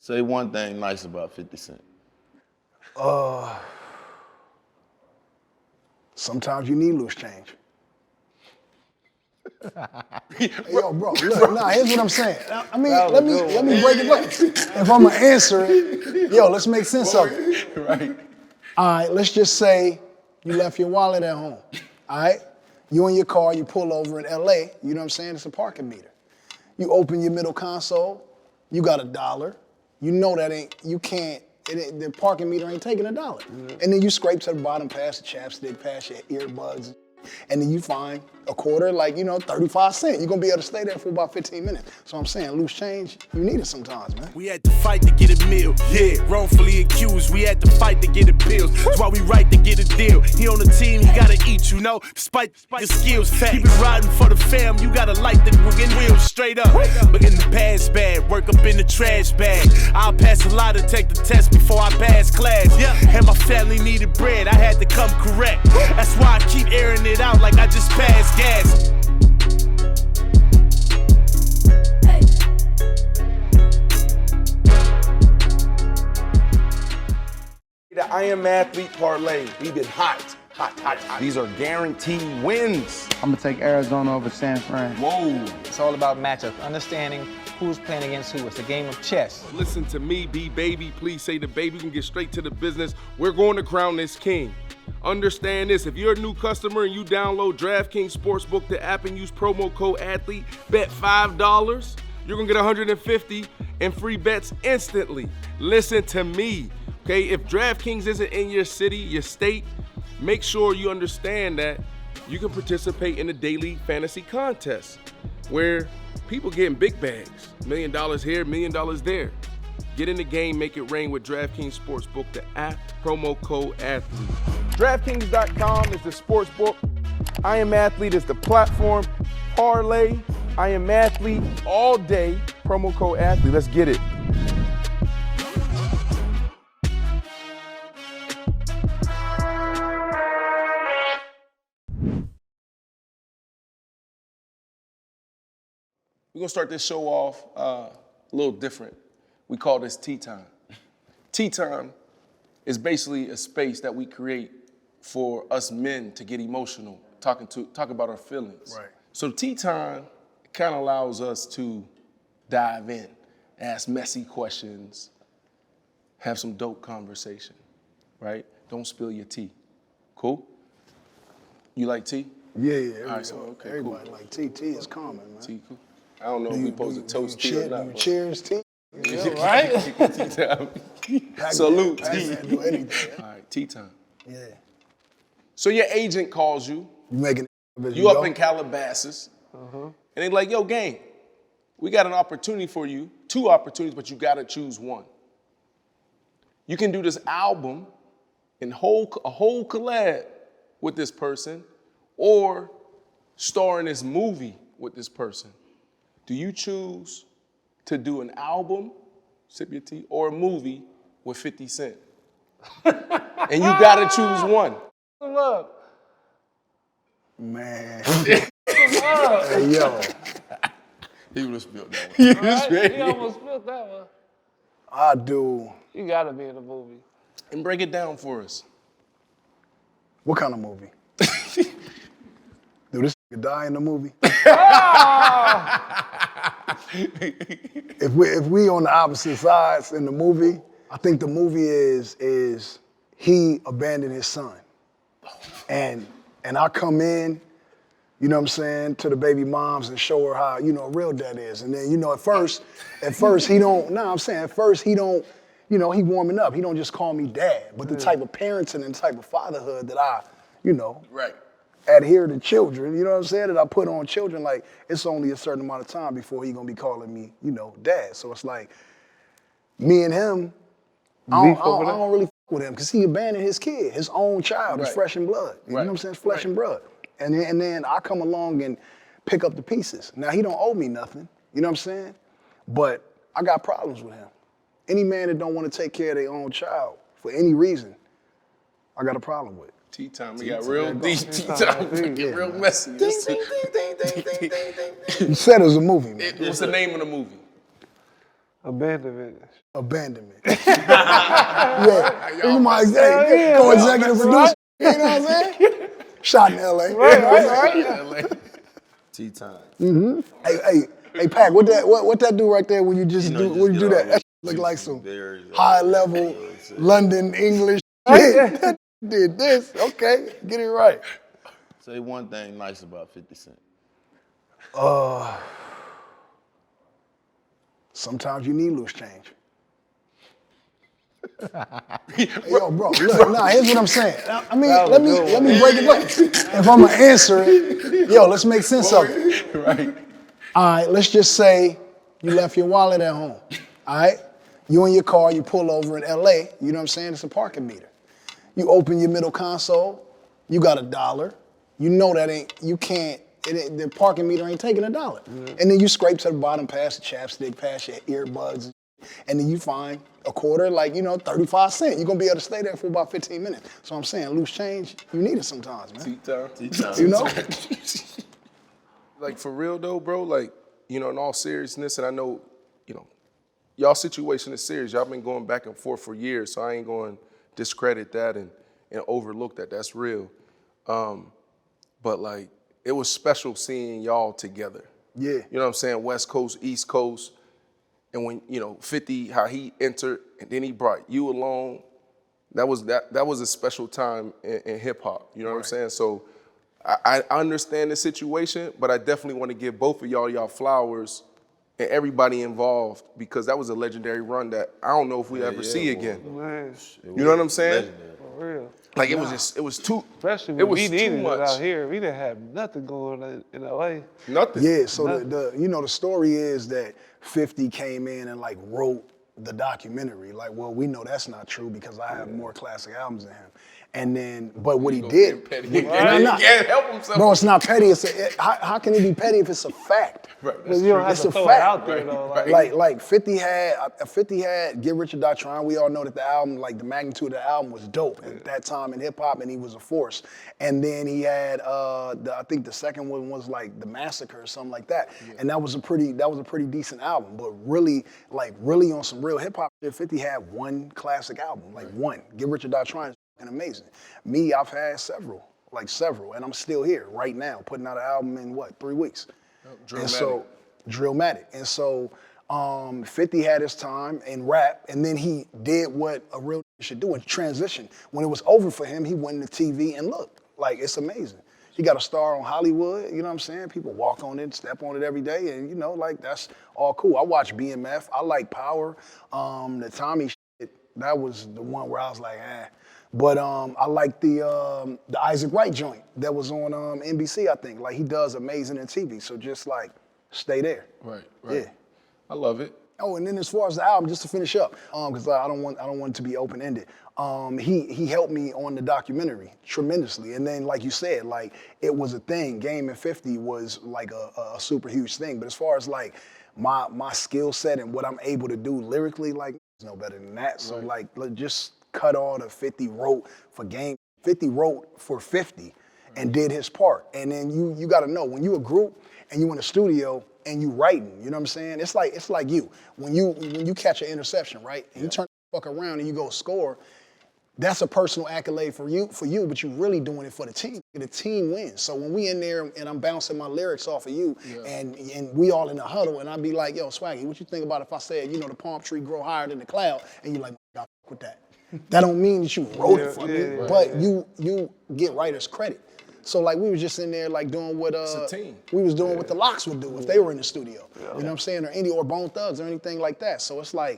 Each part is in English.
Say one thing nice about 50 Cent. Sometimes you need loose change. Hey, yo, bro, look, nah, here's what I'm saying. I mean, let me break it up. If I'm gonna answer it, yo, let's make sense of it. Right. All right, let's just say you left your wallet at home. All right? You in your car, you pull over in LA, you know what I'm saying? It's a parking meter. You open your middle console, you got $1. You know that the parking meter ain't taking $1. Mm-hmm. And then you scrape to the bottom past the chapstick, past your earbuds, and then you find a quarter, like, 35 cents. You're gonna be able to stay there for about 15 minutes. So I'm saying, loose change, you need it sometimes, man. We had to fight to get a meal, yeah. Wrongfully accused, we had to fight to get appeals. That's why we right to get a deal. He on the team, he gotta eat, despite your skills. Keep it riding for the fam, you gotta light the wheels straight up. But in the past bad, work up in the trash bag. I'll pass a lot to take the test before I pass class. And my family needed bread, I had to come correct. That's why I keep airing it out like I just passed gas. The I Am Athlete parlay. We've been hot. These are guaranteed wins. I'm gonna take Arizona over San Fran. Whoa. It's all about matchups, understanding who's playing against who. It's a game of chess. Listen to me, B-Baby. Please say the baby. We can get straight to the business. We're going to crown this king. Understand this, if you're a new customer and you download DraftKings Sportsbook, the app, and use promo code ATHLETE, bet $5, you're gonna get $150 in free bets instantly. Listen to me, okay? If DraftKings isn't in your city, your state, make sure you understand that you can participate in a daily fantasy contest where people getting big bags, $1 million here, $1 million there. Get in the game, make it rain with DraftKings Sportsbook, the app, promo code ATHLETE. DraftKings.com is the sportsbook. I Am Athlete is the platform. Parlay, I Am Athlete, all day, promo code ATHLETE. Let's get it. We're gonna start this show off a little different. We call this Tea Time. Tea Time is basically a space that we create for us men to get emotional, talk about our feelings. Right. So Tea Time kind of allows us to dive in, ask messy questions, have some dope conversation, right? Don't spill your tea. Cool? You like tea? Yeah. All right, so okay, everybody cool. like tea. Tea is common, man. Tea, cool. I don't know if we supposed to toast tea or not. You cheers tea? Right? Tea time. Salute, tea. Do anything. All right, tea time. Yeah. So your agent calls you. You making You up in Calabasas. And they like, yo, gang, we got an opportunity for you, 2 opportunities, but you gotta choose one. You can do this album and a whole collab with this person, or star in this movie with this person. Do you choose to do an album, sip your tea, or a movie with 50 Cent? And you gotta choose one. Look. Man. Hey, yo. He would have spilled that one. He almost spilled that one. I do. You gotta be in the movie. And break it down for us. What kind of movie? Do this nigga die in the movie? If we on the opposite sides in the movie, I think the movie is he abandoned his son. And I come in, you know what I'm saying, to the baby moms and show her how, a real dad is. And then, at first he don't, he warming up. He don't just call me dad. But the type of parenting and the type of fatherhood that I, Right. adhere to children, you know what I'm saying, that I put on children, like, it's only a certain amount of time before he gonna be calling me, dad. So it's like, me and him, I don't really fuck with him, because he abandoned his kid, his own child, his flesh and blood. You know what I'm saying? It's flesh and blood. And then I come along and pick up the pieces. Now, he don't owe me nothing, you know what I'm saying? But I got problems with him. Any man that don't want to take care of their own child for any reason, I got a problem with. Tea time, we got real deep. Tea time, we get real messy. You said it was a movie, man. What's the name of the movie? Abandonment. Abandonment. Yeah. You might say, co-executive producer. You know what I'm saying? Shot in L.A. Right. T-time. Hey, Pac, what that do right there when you just do when you do that? That look like some high level London English shit. Did this? Okay, get it right. Say one thing nice about 50 Cent. Sometimes you need loose change. Hey, yo, bro, look, nah, here's what I'm saying. I mean, let me break it down. If I'm gonna answer it, yo, let's make sense of it. Right. All right, let's just say you left your wallet at home. All right, you in your car, you pull over in LA. You know what I'm saying? It's a parking meter. You open your middle console. You got $1. You know that the parking meter ain't taking $1. Mm-hmm. And then you scrape to the bottom, past the chapstick, past your earbuds, and then you find a quarter, 35 cents. You're gonna be able to stay there for about 15 minutes. So I'm saying, loose change, you need it sometimes, man. T-time. You know? Like, for real though, bro, in all seriousness, and I know, y'all situation is serious. Y'all been going back and forth for years, so I ain't going to discredit that and overlook that. That's real. But it was special seeing y'all together. Yeah. You know what I'm saying? West Coast, East Coast. And when, 50, how he entered, and then he brought you along, that was a special time in hip hop. You know what I'm saying? So I understand the situation, but I definitely want to give both of y'all flowers and everybody involved, because that was a legendary run that I don't know if we ever see again. Man. You know what I'm saying? For real. It was too, Especially it when was we too needed it much. out here. We didn't have nothing going on in LA. Nothing. Yeah, so the story is that 50 came in and wrote the documentary. We know that's not true because I have more classic albums than him. And then, but what he did, He can't help himself. bro, it's not petty. How can it be petty if it's a fact? Right, But you don't have It's to a throw fact. it out there though. Like 50 had Get Rich or Die Trying. We all know that the album, the magnitude of the album was dope at that time in hip hop, and he was a force. And then he had I think the second one was The Massacre or something like that. Yeah. And that was a pretty decent album. But really on some real hip hop shit, 50 had one classic album, one. Get Rich or Die Trying is fucking amazing. Me, I've had several, and I'm still here right now, putting out an album in 3 weeks. Drillmatic. And so, Drillmatic. And so, 50 had his time in rap, and then he did what a real should do and transition. When it was over for him, he went into TV and look, it's amazing. He got a star on Hollywood, you know what I'm saying? People walk on it, step on it every day, and that's all cool. I watch BMF, I like Power. The Tommy shit, that was the one where I was like, eh. But I like the Isaac Wright joint that was on NBC, I think. He does amazing in TV, so just stay there. Right. Yeah. I love it. Oh, and then as far as the album, just to finish up, because I don't want it to be open-ended. He helped me on the documentary tremendously, and then like you said, it was a thing. Game and 50 was a super huge thing. But as far as my skill set and what I'm able to do lyrically, there's no better than that. So just cut all the 50 wrote for Game. 50 wrote for 50 and did his part. And then you got to know, when you a group and you in the studio and you writing, you know what I'm saying? It's like you. When you catch an interception, right? And you turn the fuck around and you go score, that's a personal accolade for you, but you're really doing it for the team. The team wins. So when we in there and I'm bouncing my lyrics off of you, and we all in the huddle, and I'd be like, yo, Swaggy, what you think about if I said, the palm tree grow higher than the cloud, and you're like, I fuck with that. That don't mean that you wrote it for me, but you get writers credit. So we was just in there doing what we was doing what the Locks would do if they were in the studio. You know what I'm saying? Or Bone Thugs or anything like that. So it's I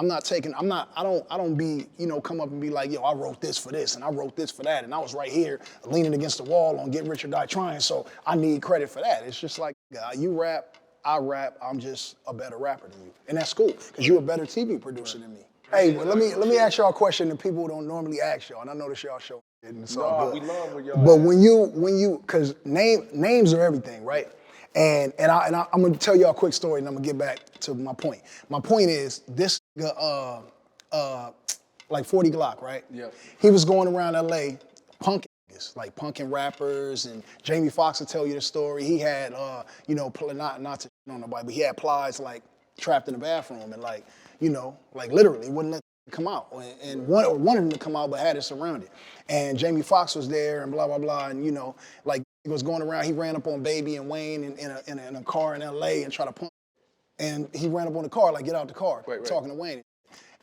don't be, come up and be like, yo, I wrote this for this and I wrote this for that, and I was right here leaning against the wall on Get Rich or Die Trying, so I need credit for that. It's just you rap, I rap, I'm just a better rapper than you. And that's cool, because you're a better TV producer than me. Hey, well, let me ask y'all a question that people don't normally ask y'all, and I know this y'all show, and it's all good. We love when y'all But when you, because names are everything, right? And I'm gonna tell y'all a quick story, and I'm gonna get back to my point. My point is this, 40 Glock, right? Yeah. He was going around LA punking niggas, punking rappers, and Jamie Foxx will tell you the story. He had, not to on nobody, but he had plies trapped in the bathroom and like, you know, like literally wouldn't let them come out. And wanted them to come out, but had it surrounded. And Jamie Foxx was there and blah, blah, blah. And, you know, like he was going around, he ran up on Baby and Wayne in a car in LA and tried to punch. And he ran up on the car, like, get out the car, talking to Wayne.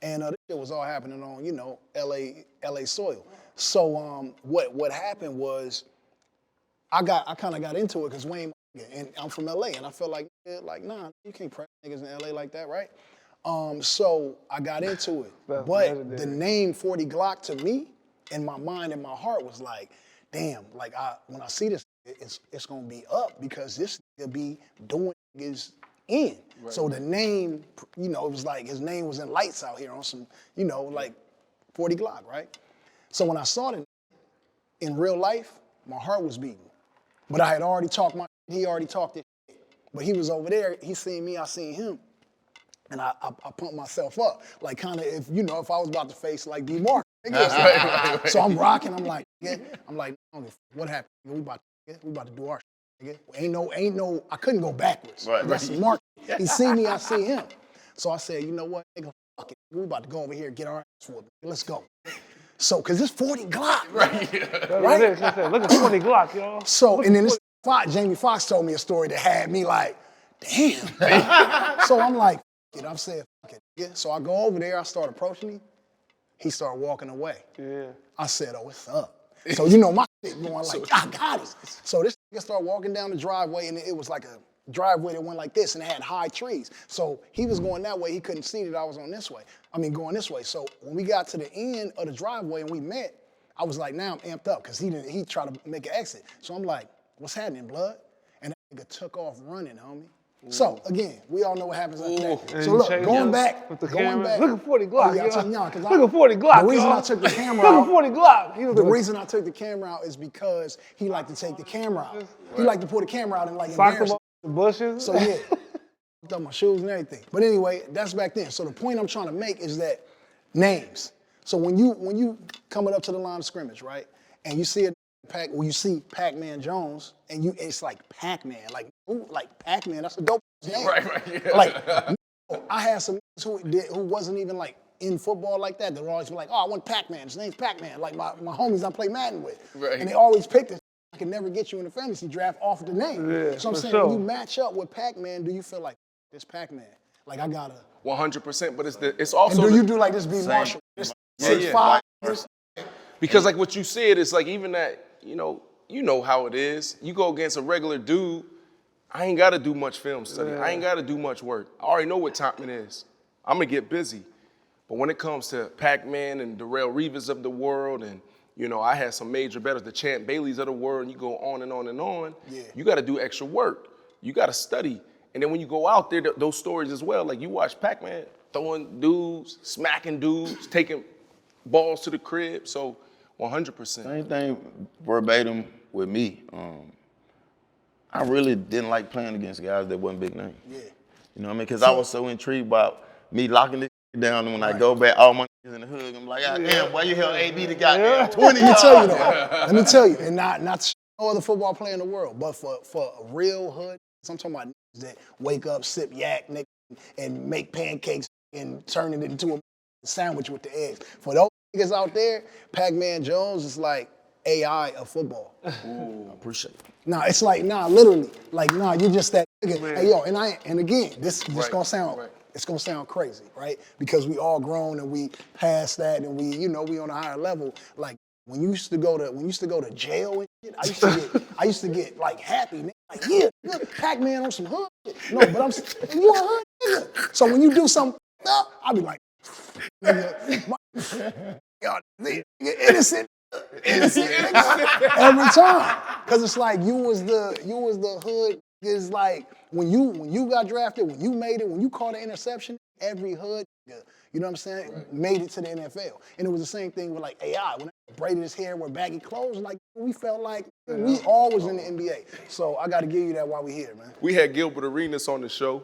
And this shit was all happening on, you know, LA soil. So what happened was I kind of got into it because Wayne, and I'm from LA, and I felt like, nah, you can't press niggas in LA like that, right? So I got into it. But the name 40 Glock to me, in my mind and my heart was like, damn, like when I see this, it's gonna be up because this nigga be doing niggas in. Right. So the name, you know, it was like his name was in lights out here on some, you know, like 40 Glock, right? So when I saw it in real life, my heart was beating. But I had already talked he already talked it. But he was over there, he seen me, I seen him. And I pumped myself up. Like kind of if I was about to face like D Mark. So I'm rocking, I'm like, what happened? We about to do our shit. Ain't no, I couldn't go backwards. Right. That's the Mark. He see me, I see him. So I said, you know what, nigga, fuck it. We about to go over here and get our ass whooped. Let's go. So, cause it's 40 Glock. Right. Look at 40 Glock, y'all. So, and then this Jamie Foxx told me a story that had me like, damn. So I'm like, I'm saying, fuck it. Yeah. So I go over there, I start approaching him. He started walking away. Yeah. I said, oh, what's up? So, you know, my shit going like, I got it. So this nigga started walking down the driveway, and it was like a driveway that went like this, and it had high trees. So he was going that way, he couldn't see that I was going this way. So when we got to the end of the driveway and we met, I was like, now I'm amped up, because he tried to make an exit. So I'm like, what's happening, blood? And that nigga took off running, homie. So, again, we all know what happens after that. So look, going back. Look at 40 Glock, Look at 40 Glock, the reason I took the camera out. Look at 40 Glock. The reason I took the camera out is because he liked to take the camera out. He liked to pull the camera out and like embarrass the bushes. So yeah, I thought my shoes and everything. But anyway, that's back then. So the point I'm trying to make is that names. So when you coming up to the line of scrimmage, right, and you see you see Pacman Jones, and it's like Pac-Man, like Pac-Man, that's a dope name. Right. Yeah. Like, I had some who wasn't even like in football like that. They were always like, oh, I want Pac-Man. His name's Pac-Man. Like my homies I play Madden with. Right. And they always picked it. I could never get you in the fantasy draft off of the name. Yeah, so I'm saying, when you match up with Pac-Man, do you feel like this Pac-Man? Like I gotta 100%, but it's also. And do you do like this B Marshall? This 6'5". Because like what you said, it's like even that, you know how it is. You go against a regular dude, I ain't gotta do much film study. I ain't gotta do much work. I already know what time it is. I'm gonna get busy. But when it comes to Pac-Man and Darrell Reeves of the world, and you know, I had some major battles, the Champ Baileys of the world, and you go on and on and on, you gotta do extra work. You gotta study. And then when you go out there, those stories as well, like you watch Pac-Man throwing dudes, smacking dudes, taking balls to the crib, so 100%. Same thing verbatim with me. I really didn't like playing against guys that wasn't big names. Yeah. You know what I mean? Because I was so intrigued about me locking this down, and when I go back, all my niggas in the hood, I'm like, God damn, why you held AB to goddamn 20 Let me tell you though, let me tell you, and not no other football player in the world, but for a real hood, I'm talking about niggas that wake up, sip yak, nigga, and make pancakes and turn it into a sandwich with the eggs. For those niggas out there, Pacman Jones is like AI of football. Ooh, I appreciate it. Nah, it's like, literally, like, you just that nigga. Hey, yo, and again, this gonna sound, it's gonna sound crazy, right? Because we all grown and we past that and we on a higher level. Like, when you used to go to jail and shit, I used to get like happy, man. Like, yeah, Pac-Man on some hood shit. No, but you a hood nigga. So when you do something, I'll be like, nigga, innocent every time. Cause it's like you was the hood. It's like when you got drafted, when you made it, when you caught an interception, every hood, you know what I'm saying, made it to the NFL. And it was the same thing with like AI. When I braided his hair with baggy clothes, like we felt like we all was in the NBA. So I gotta give you that while we here, man. We had Gilbert Arenas on the show,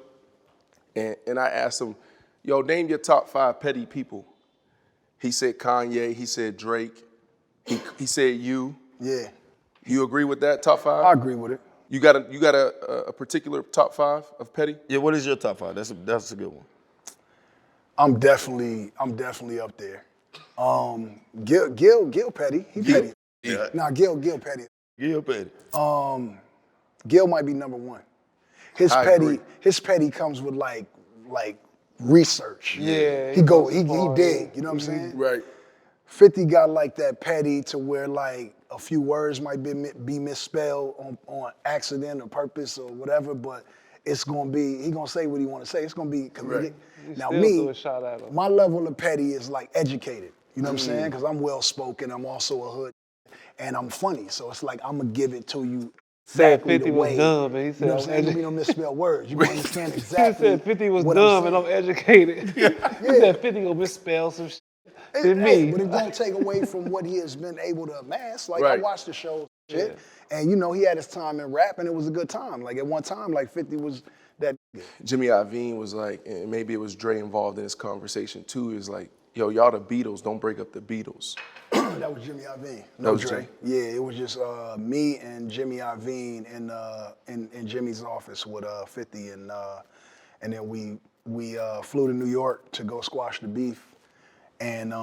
and I asked him, yo, name your top 5 petty people. He said Kanye, he said Drake, he said you. Yeah. You agree with that, top 5? I agree with it. You got a particular top 5 of Petty? Yeah, what is your top 5? That's a good one. I'm definitely up there. Gil Petty. He Petty. Yeah. Nah, Gil Petty. Gil Petty. Gil might be number 1. I agree. His petty comes with like research. Yeah. He dig, you know what I'm saying? Right. 50 got like that petty to where like a few words might be misspelled on accident or purpose or whatever, but it's gonna be, he gonna say what he wanna say. It's gonna be committed. Right. Now Still me, threw a shot at him. my level of petty is like educated. You know what I'm saying? Because I'm well spoken, I'm also a hood, and I'm funny. So it's like I'm gonna give it to you. Said Exactly 50 the was way. dumb, and he said, You know what I'm saying? You don't misspell words. You understand exactly. He said 50 was what dumb I'm and saying. I'm educated. He said 50 gonna misspell some shit than me. But it don't take away from what he has been able to amass. Like Right. I watched the show, shit, and you know he had his time in rap, and it was a good time. Like at one time, like 50 was that. Jimmy Iovine was like, and maybe it was Dre involved in this conversation too, is like, yo, y'all the Beatles, don't break up the Beatles. That was Jimmy Iovine. That was Dre. Jay. Yeah, it was just me and Jimmy Iovine in Jimmy's office with 50, and then we flew to New York to go squash the beef. And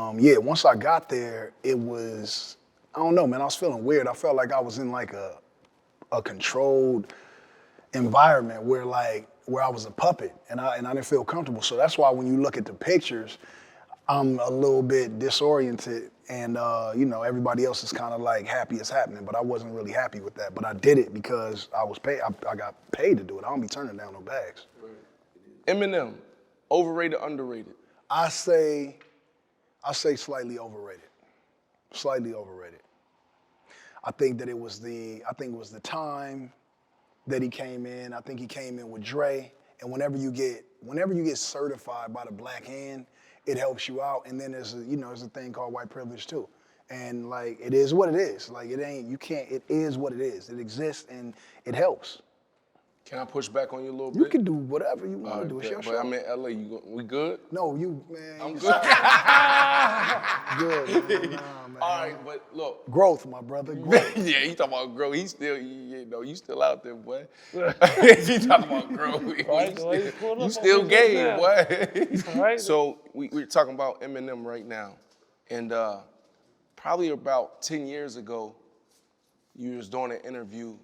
once I got there, it was, I don't know, man, I was feeling weird. I felt like I was in like a controlled environment where I was a puppet, and I didn't feel comfortable. So that's why when you look at the pictures, I'm a little bit disoriented, and everybody else is kind of like happy it's happening, but I wasn't really happy with that. But I did it because I was paid. I got paid to do it. I don't be turning down no bags. Eminem, overrated, underrated? I say slightly overrated. Slightly overrated. I think it was the time that he came in. I think he came in with Dre, and whenever you get certified by the Black Hand, it helps you out. And then there's a thing called white privilege too. And like, it is what it is. Like it is what it is. It exists and it helps. Can I push back on you a little bit? You can do whatever you want to do. It's your But show. I'm in LA, we good? No, man. I'm you good. good, man. Nah, man. All right, but look. Growth, my brother. Growth. Yeah, you talking about growth. He's still, you still out there, boy. You talking about growth. You still gay, boy. Right. So we're talking about Eminem right now. And probably about 10 years ago, you was doing an interview.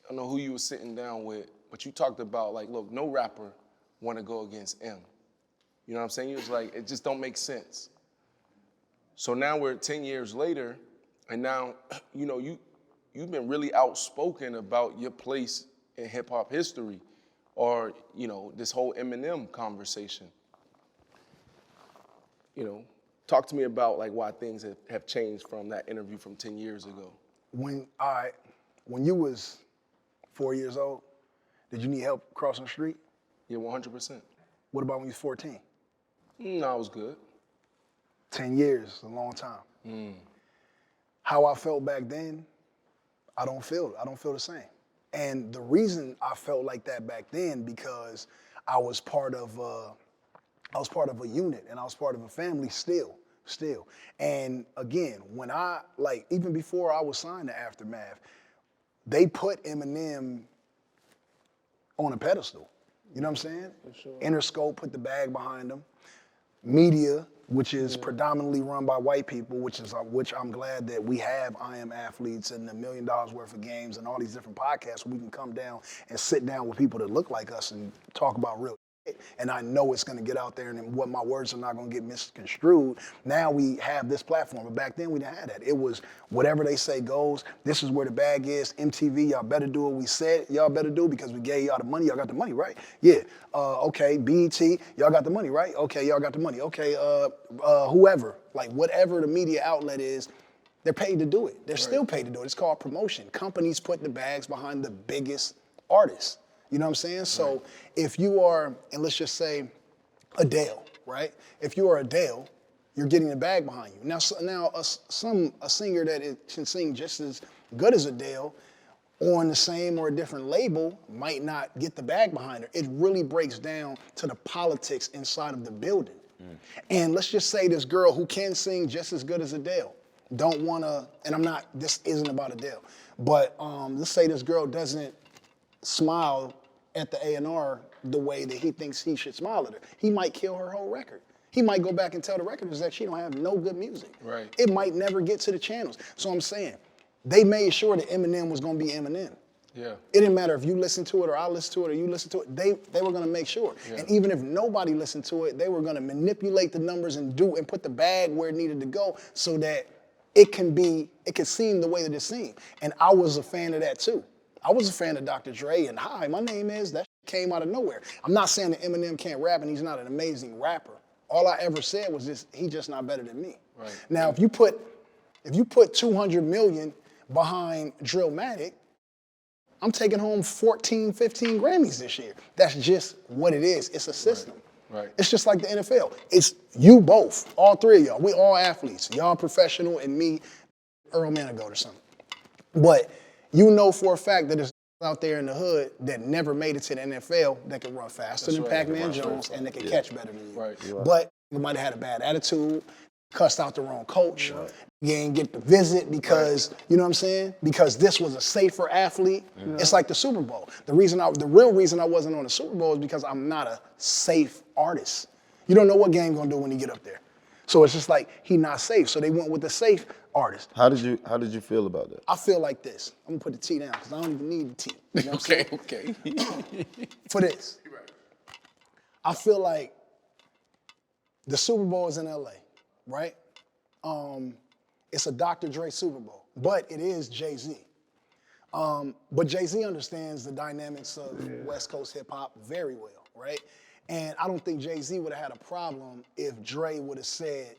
I don't know who you were sitting down with, but you talked about like, look, no rapper want to go against M. You know what I'm saying? You was like, it just don't make sense. So now we're 10 years later, and now, you've been really outspoken about your place in hip hop history, or, this whole Eminem conversation. Talk to me about like why things have changed from that interview from 10 years ago. When you was 4 years old, did you need help crossing the street? Yeah, 100%. What about when you was 14? No, I was good. 10 years, a long time. How I felt back then, I don't feel the same. And the reason I felt like that back then, because I was part of a unit, and I was part of a family still. And again, when even before I was signed to Aftermath, they put Eminem on a pedestal. You know what I'm saying? For sure. Interscope put the bag behind him. Media, which is predominantly run by white people, which I'm glad that we have I Am Athletes and $1 million worth of games and all these different podcasts where we can come down and sit down with people that look like us and talk about real shit. And I know it's gonna get out there and what my words are not gonna get misconstrued. Now we have this platform, but back then we didn't have that. It was whatever they say goes. This is where the bag is. MTV, y'all better do what we said y'all better do because we gave y'all the money. Y'all got the money, right? Yeah. Okay, BET, y'all got the money, right? Okay, y'all got the money. Okay, whoever, like whatever the media outlet is, they're paid to do it. They're still paid to do it. It's called promotion. Companies put the bags behind the biggest artists. You know what I'm saying? So if you are, and let's just say Adele, right? If you are Adele, you're getting the bag behind you. Now a singer that can sing just as good as Adele on the same or a different label might not get the bag behind her. It really breaks down to the politics inside of the building. And let's just say this girl who can sing just as good as Adele don't wanna, and this isn't about Adele, but let's say this girl doesn't smile at the A&R the way that he thinks he should smile at her. He might kill her whole record. He might go back and tell the record exec she don't have no good music. Right. It might never get to the channels. So I'm saying, they made sure that Eminem was gonna be Eminem. Yeah. It didn't matter if you listened to it or I listened to it or you listened to it. They were gonna make sure. Yeah. And even if nobody listened to it, they were gonna manipulate the numbers and put the bag where it needed to go so that it can seem the way that it seemed. And I was a fan of that too. I was a fan of Dr. Dre and hi, my name is, that came out of nowhere. I'm not saying that Eminem can't rap and he's not an amazing rapper. All I ever said was he's just not better than me. Right. Now, if you put 200 million behind Drillmatic, I'm taking home 14, 15 Grammys this year. That's just what it is. It's a system. Right. It's just like the NFL. It's you both, all three of y'all. We all athletes. Y'all professional and me, Earl Manigault or something. But you know for a fact that there's out there in the hood that never made it to the NFL that can run faster than Pacman Jones and that can catch better than you. Right. But you might have had a bad attitude, cussed out the wrong coach. You ain't get the visit because, you know what I'm saying? Because this was a safer athlete. It's like the Super Bowl. The real reason I wasn't on the Super Bowl is because I'm not a safe artist. You don't know what game gonna do when you get up there. So it's just like, he not safe. So they went with the safe artist. How did you feel about that? I feel like this. I'm gonna put the T down because I don't even need the T. You know what I'm saying? Okay. For this. I feel like the Super Bowl is in LA, right? It's a Dr. Dre Super Bowl, but it is Jay-Z. But Jay-Z understands the dynamics of West Coast hip hop very well, right? And I don't think Jay-Z would have had a problem if Dre would have said,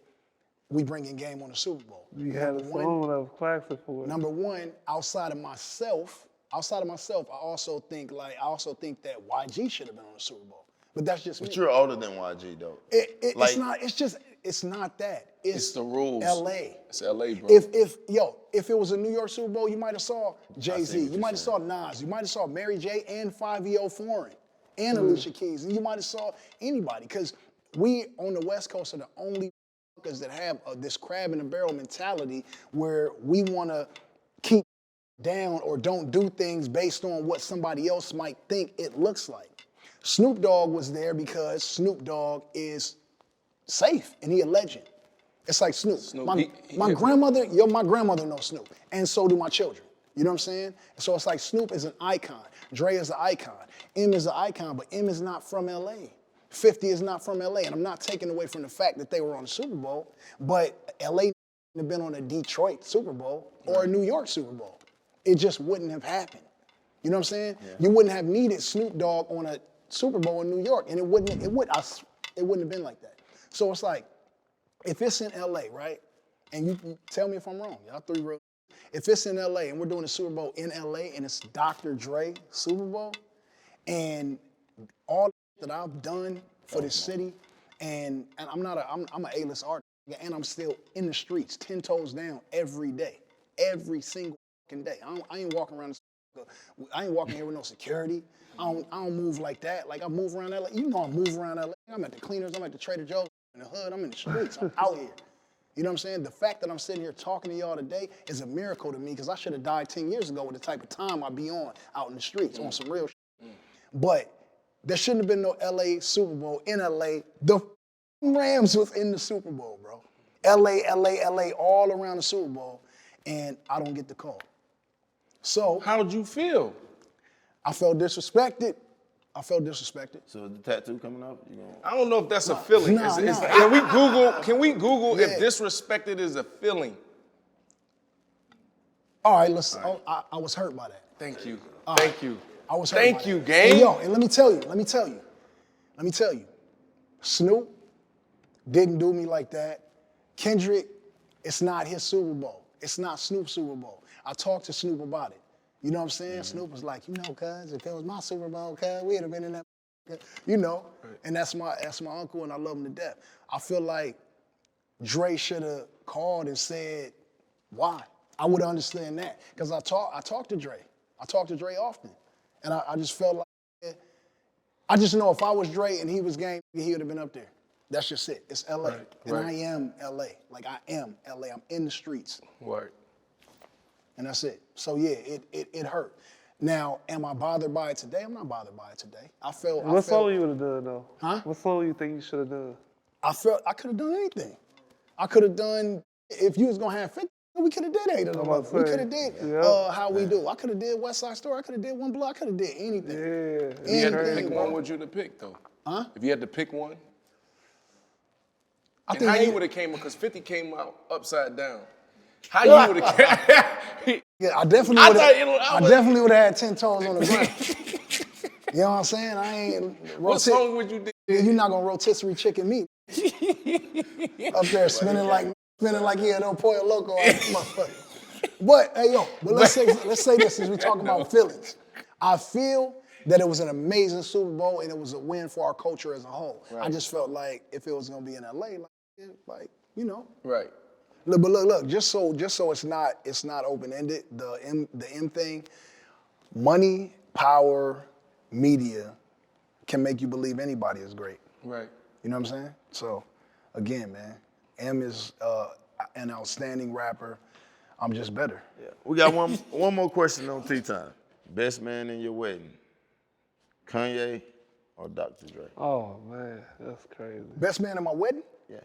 we bringing Game on the Super Bowl. You had a song that was classic for it. Number one, outside of myself, I also think that YG should have been on the Super Bowl. But that's just me. But you're older than YG though. It's not that. It's the rules. LA. It's LA, bro. If it was a New York Super Bowl, you might have saw Jay-Z, you might have saw Nas, you might have saw Mary J and 5EO Foreign and Alicia Keys, and you might have saw anybody, because we on the West Coast are the only that have this crab in the barrel mentality where we want to keep down or don't do things based on what somebody else might think it looks like. Snoop Dogg was there because Snoop Dogg is safe and he a legend. It's like Snoop. My grandmother knows Snoop, and so do my children. You know what I'm saying? So it's like Snoop is an icon. Dre is an icon. M is an icon, but M is not from LA. 50 is not from LA, and I'm not taking away from the fact that they were on the Super Bowl, but LA have been on a Detroit Super Bowl or a New York Super Bowl. It just wouldn't have happened. You know what I'm saying? Yeah. You wouldn't have needed Snoop Dogg on a Super Bowl in New York, and it wouldn't have been like that. So it's like, if it's in LA, right? And you tell me if I'm wrong, y'all three real. If it's in LA and we're doing a Super Bowl in LA and it's Dr. Dre Super Bowl, and all that I've done for this city, and I'm an A-list artist, and I'm still in the streets, 10 toes down every day, every single fucking day. I ain't walking around. I ain't walking here with no security. I don't move like that. Like I move around LA. You know I move around LA. I'm at the cleaners. I'm at the Trader Joe's. In the hood. I'm in the streets. I'm out here. You know what I'm saying? The fact that I'm sitting here talking to y'all today is a miracle to me because I should have died 10 years ago with the type of time I be on out in the streets on some real shit. But there shouldn't have been no LA Super Bowl in LA. The Rams was in the Super Bowl, bro. LA, all around the Super Bowl, and I don't get the call. So how'd you feel? I felt disrespected. So the tattoo coming up? I don't know if that's a feeling. Can we Google if disrespected is a feeling? All right, let's. All right. I was hurt by that. Thank you. Thank you. I was hurt. Thank you, gang. And yo, and let me tell you. Snoop didn't do me like that. Kendrick, it's not his Super Bowl. It's not Snoop's Super Bowl. I talked to Snoop about it. You know what I'm saying? Mm-hmm. Snoop was like, cuz, if it was my Super Bowl, cuz, we'd have been in that, right. And that's my uncle, and I love him to death. I feel like Dre should have called and said, why? I would understand that, because I talk to Dre. I talk to Dre often, and I just felt like, I just know if I was Dre and he was game, he would have been up there. That's just it. It's LA, and I am LA. Like I am LA. I'm in the streets. Right. And that's it. So yeah, it hurt. Now, am I bothered by it today? I'm not bothered by it today. What song you would have done though? Huh? What song you think you should have done? I felt I could have done anything. I could have done, if you was gonna have 50, we could have did 8 of them. We could have did How We Do. I could have did West Side Story. I could have did One Blood. I could have did anything. Yeah. If you had to pick one, what would you have picked though? Huh? If you had to pick one? I And think how they- you would have came, because 50 came out upside down. How you would have Yeah, I definitely would have had 10 toes on the ground. You know what I'm saying? I ain't What song would you do? You're not gonna rotisserie chicken meat. Up there spinning like he had no Pollo Loco. But hey yo, let's say this as we talk about feelings. I feel that it was an amazing Super Bowl and it was a win for our culture as a whole. Right. I just felt like if it was gonna be in LA, like you know. Right. Look, but look, just so it's not open-ended, the M thing, money, power, media can make you believe anybody is great. Right. You know what I'm saying? So, again, man, M is an outstanding rapper. I'm just better. Yeah. We got one more question on Tea Time. Best man in your wedding, Kanye or Dr. Dre? Oh man, that's crazy. Best man in my wedding? Yeah.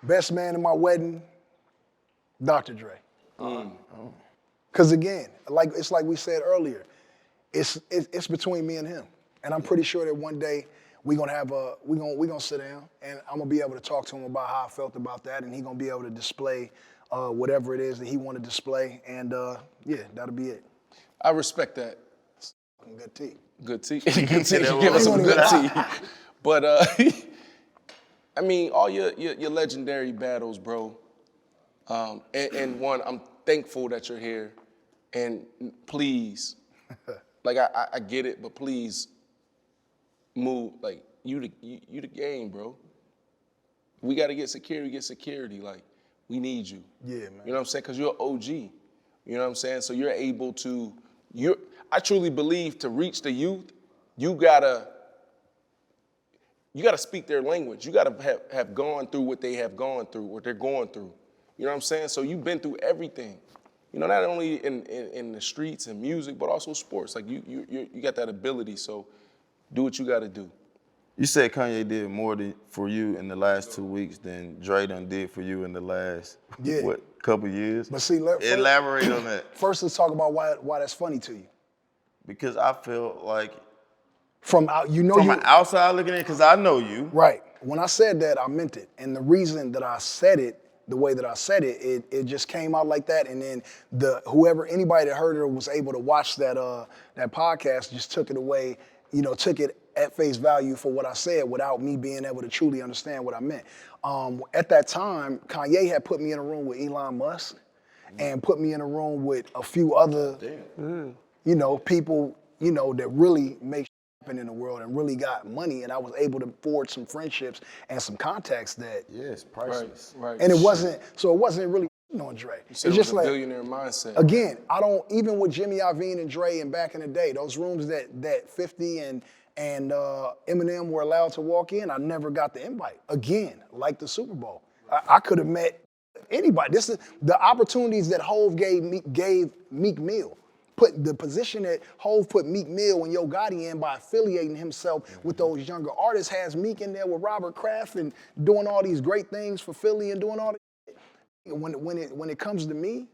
Best man in my wedding, Dr. Dre. Because again, it's like we said earlier, it's between me and him, and I'm pretty sure that one day we're gonna sit down, and I'm gonna be able to talk to him about how I felt about that, and he's gonna be able to display whatever it is that he want to display, and yeah, that'll be it. I respect that. Good tea. Good tea. Good tea. You give us some good tea. But I mean, all your legendary battles, bro. And one, I'm thankful that you're here. And please, like I get it, but please move. Like you the game, bro. We got to get security. Like we need you. Yeah, man. You know what I'm saying? Because you're an OG. You know what I'm saying? So you're able to. I truly believe to reach the youth, you gotta speak their language. You gotta have gone through what they have gone through, what they're going through. You know what I'm saying? So you've been through everything. You know, not only in the streets and music, but also sports. Like you got that ability. So do what you gotta do. You said Kanye did more for you in the last 2 weeks than Dre done did for you in the last couple years. But see, elaborate on that. First, let's talk about why that's funny to you. Because I feel like from an outside looking in, because I know you. Right. When I said that, I meant it, and the reason that I said it the way that I said it, it just came out like that, and then anybody that heard it was able to watch that podcast just took it away, took it at face value for what I said without me being able to truly understand what I meant. At that time, Kanye had put me in a room with Elon Musk and put me in a room with a few other, people, that really make happen in the world and really got money, and I was able to forge some friendships and some contacts that priceless. Right. And it wasn't really on Dre. It's just like a billionaire mindset. Again, even with Jimmy Iovine and Dre and back in the day, those rooms that 50 and Eminem were allowed to walk in, I never got the invite. Again, like the Super Bowl, I could have met anybody. This is the opportunities that Hov gave Meek Mill. Put the position that Hov put Meek Mill and Yo Gotti in by affiliating himself with those younger artists has Meek in there with Robert Kraft and doing all these great things for Philly and doing all that. When it comes to me,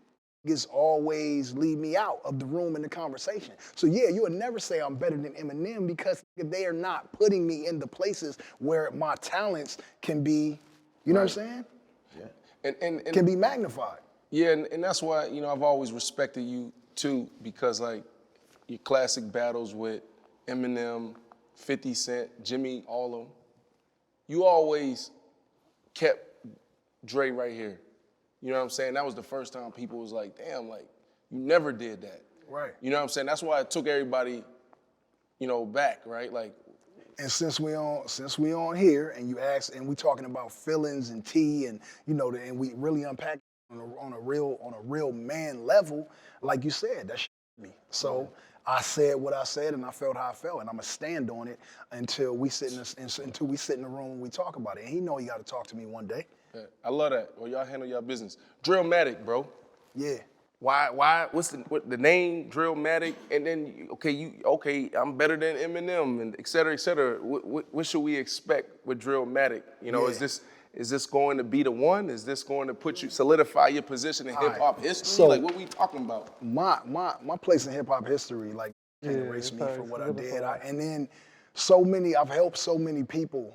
it's always leave me out of the room in the conversation. So yeah, you would never say I'm better than Eminem because they are not putting me in the places where my talents can be, you know what I'm saying? Yeah. And can be magnified. Yeah, and that's why, I've always respected you too, because like your classic battles with Eminem, 50 Cent, Jimmy, all of them, you always kept Dre right here. You know what I'm saying? That was the first time people was like, damn, like, you never did that. Right. You know what I'm saying? That's why it took everybody, back, right? Like. And since we on here and you asked, and we talking about feelings and tea and, and we really unpack on a real man level, like you said, that shit me. So I said what I said and I felt how I felt, and I'm gonna stand on it until we sit in the room and we talk about it. And he know he gotta talk to me one day. Yeah, I love that. Well, y'all handle y'all business. Drillmatic, bro. Yeah. Why? What's the name? Drillmatic, and then okay, I'm better than Eminem, and et cetera, et cetera. What should we expect with Drillmatic? You know, is this going to be the one? Is this going to solidify your position in hip hop history? So, like, what we talking about? My place in hip hop history, like, can't erase me for what I did. And then I've helped so many people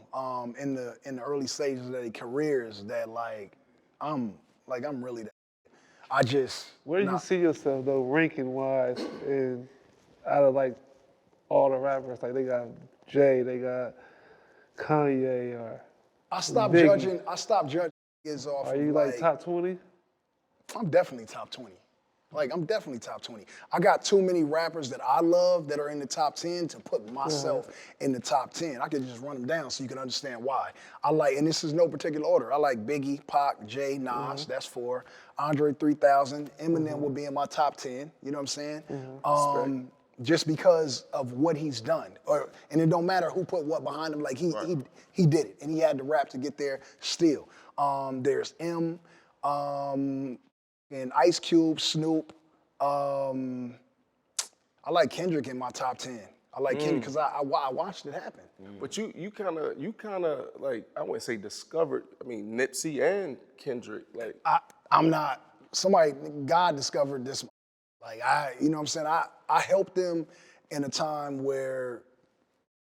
in the early stages of their careers that I'm really that. Where do you see yourself though, ranking wise, and out of like all the rappers? Like they got Jay, they got Kanye, or I stopped Biggie. judging is off. Are you like top 20? I'm definitely top 20. I'm definitely top 20. I got too many rappers that I love that are in the top 10 to put myself in the top 10. I could just run them down so you can understand why. And this is no particular order. I like Biggie, Pac, Jay, Nas, that's 4. Andre 3000, Eminem will be in my top 10, you know what I'm saying? Just because of what he's done. And it don't matter who put what behind him, like he did it, and he had the rap to get there still. There's and Ice Cube, Snoop. I like Kendrick in my top 10. I like Kendrick because I watched it happen. But you kind of like, I wouldn't say discovered. I mean, Nipsey and Kendrick. Like, I'm not God discovered this. You know what I'm saying? I helped them in a time where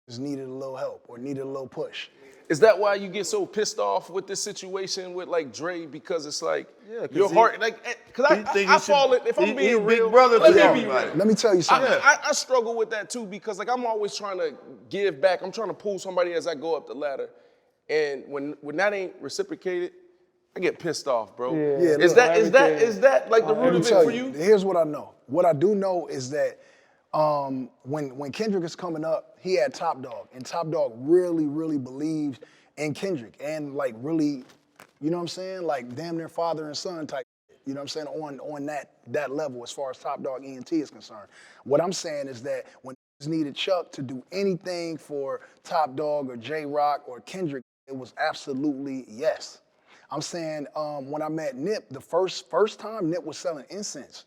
just needed a little help or needed a little push. Is that why you get so pissed off with this situation with like Dre? Because it's like your heart, because I fall it. If I'm being real, big brother let to me be real. Let me tell you something. I struggle with that too because like I'm always trying to give back. I'm trying to pull somebody as I go up the ladder, and when that ain't reciprocated, I get pissed off, bro. Yeah, is that like the root of it for you? Here's what I know. What I do know is that when Kendrick is coming up, he had Top Dog, and Top Dog really, really believed in Kendrick, and like really, you know what I'm saying? Like damn near father and son type, you know what I'm saying? On that level as far as Top Dog ENT is concerned. What I'm saying is that when needed Chuck to do anything for Top Dog or J-Rock or Kendrick, it was absolutely yes. I'm saying when I met Nip, the first time Nip was selling incense.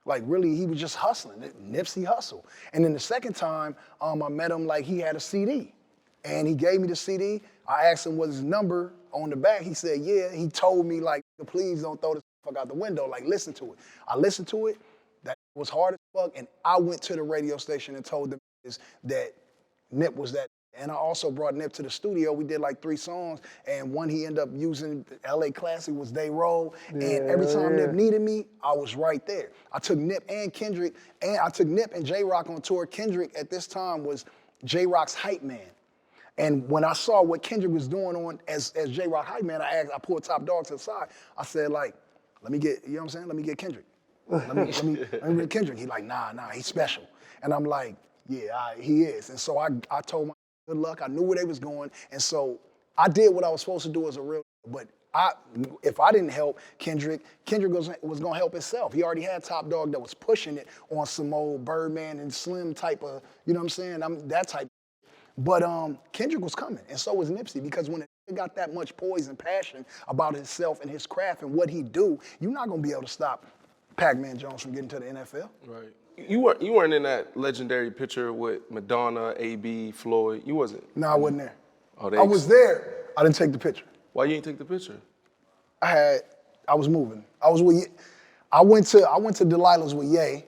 Like really, he was just hustling. Nipsey hustle. And then the second time I met him, like he had a CD. And he gave me the CD. I asked him what his number on the back. He said, yeah. He told me like, please don't throw this fuck out the window. Like listen to it. I listened to it. That was hard as fuck. And I went to the radio station and told them that Nip was that. And I also brought Nip to the studio. We did like 3 songs, and one he ended up using, LA Classic was They Roll. And every time Nip needed me, I was right there. I took Nip and Kendrick, and I took Nip and J-Rock on tour. Kendrick at this time was J-Rock's hype man. And when I saw what Kendrick was doing on as J-Rock hype man, I pulled Top Dog to the side. I said like, let me get, you know what I'm saying? Let me get Kendrick. Let me get Kendrick. He like, nah, he's special. And I'm like, yeah, he is. And so I told my good luck. I knew where they was going. And so I did what I was supposed to do as a real, but if I didn't help Kendrick was going to help himself. He already had Top Dog that was pushing it on some old Birdman and Slim type of, you know what I'm saying? That type. But Kendrick was coming, and so was Nipsey, because when it got that much poise and passion about himself and his craft and what he do, you're not going to be able to stop Pacman Jones from getting to the NFL. Right. You weren't in that legendary picture with Madonna, A.B., Floyd. You wasn't. No, I wasn't there. Oh, I was there. I didn't take the picture. Why you didn't take the picture? I was moving. I went to Delilah's with Ye.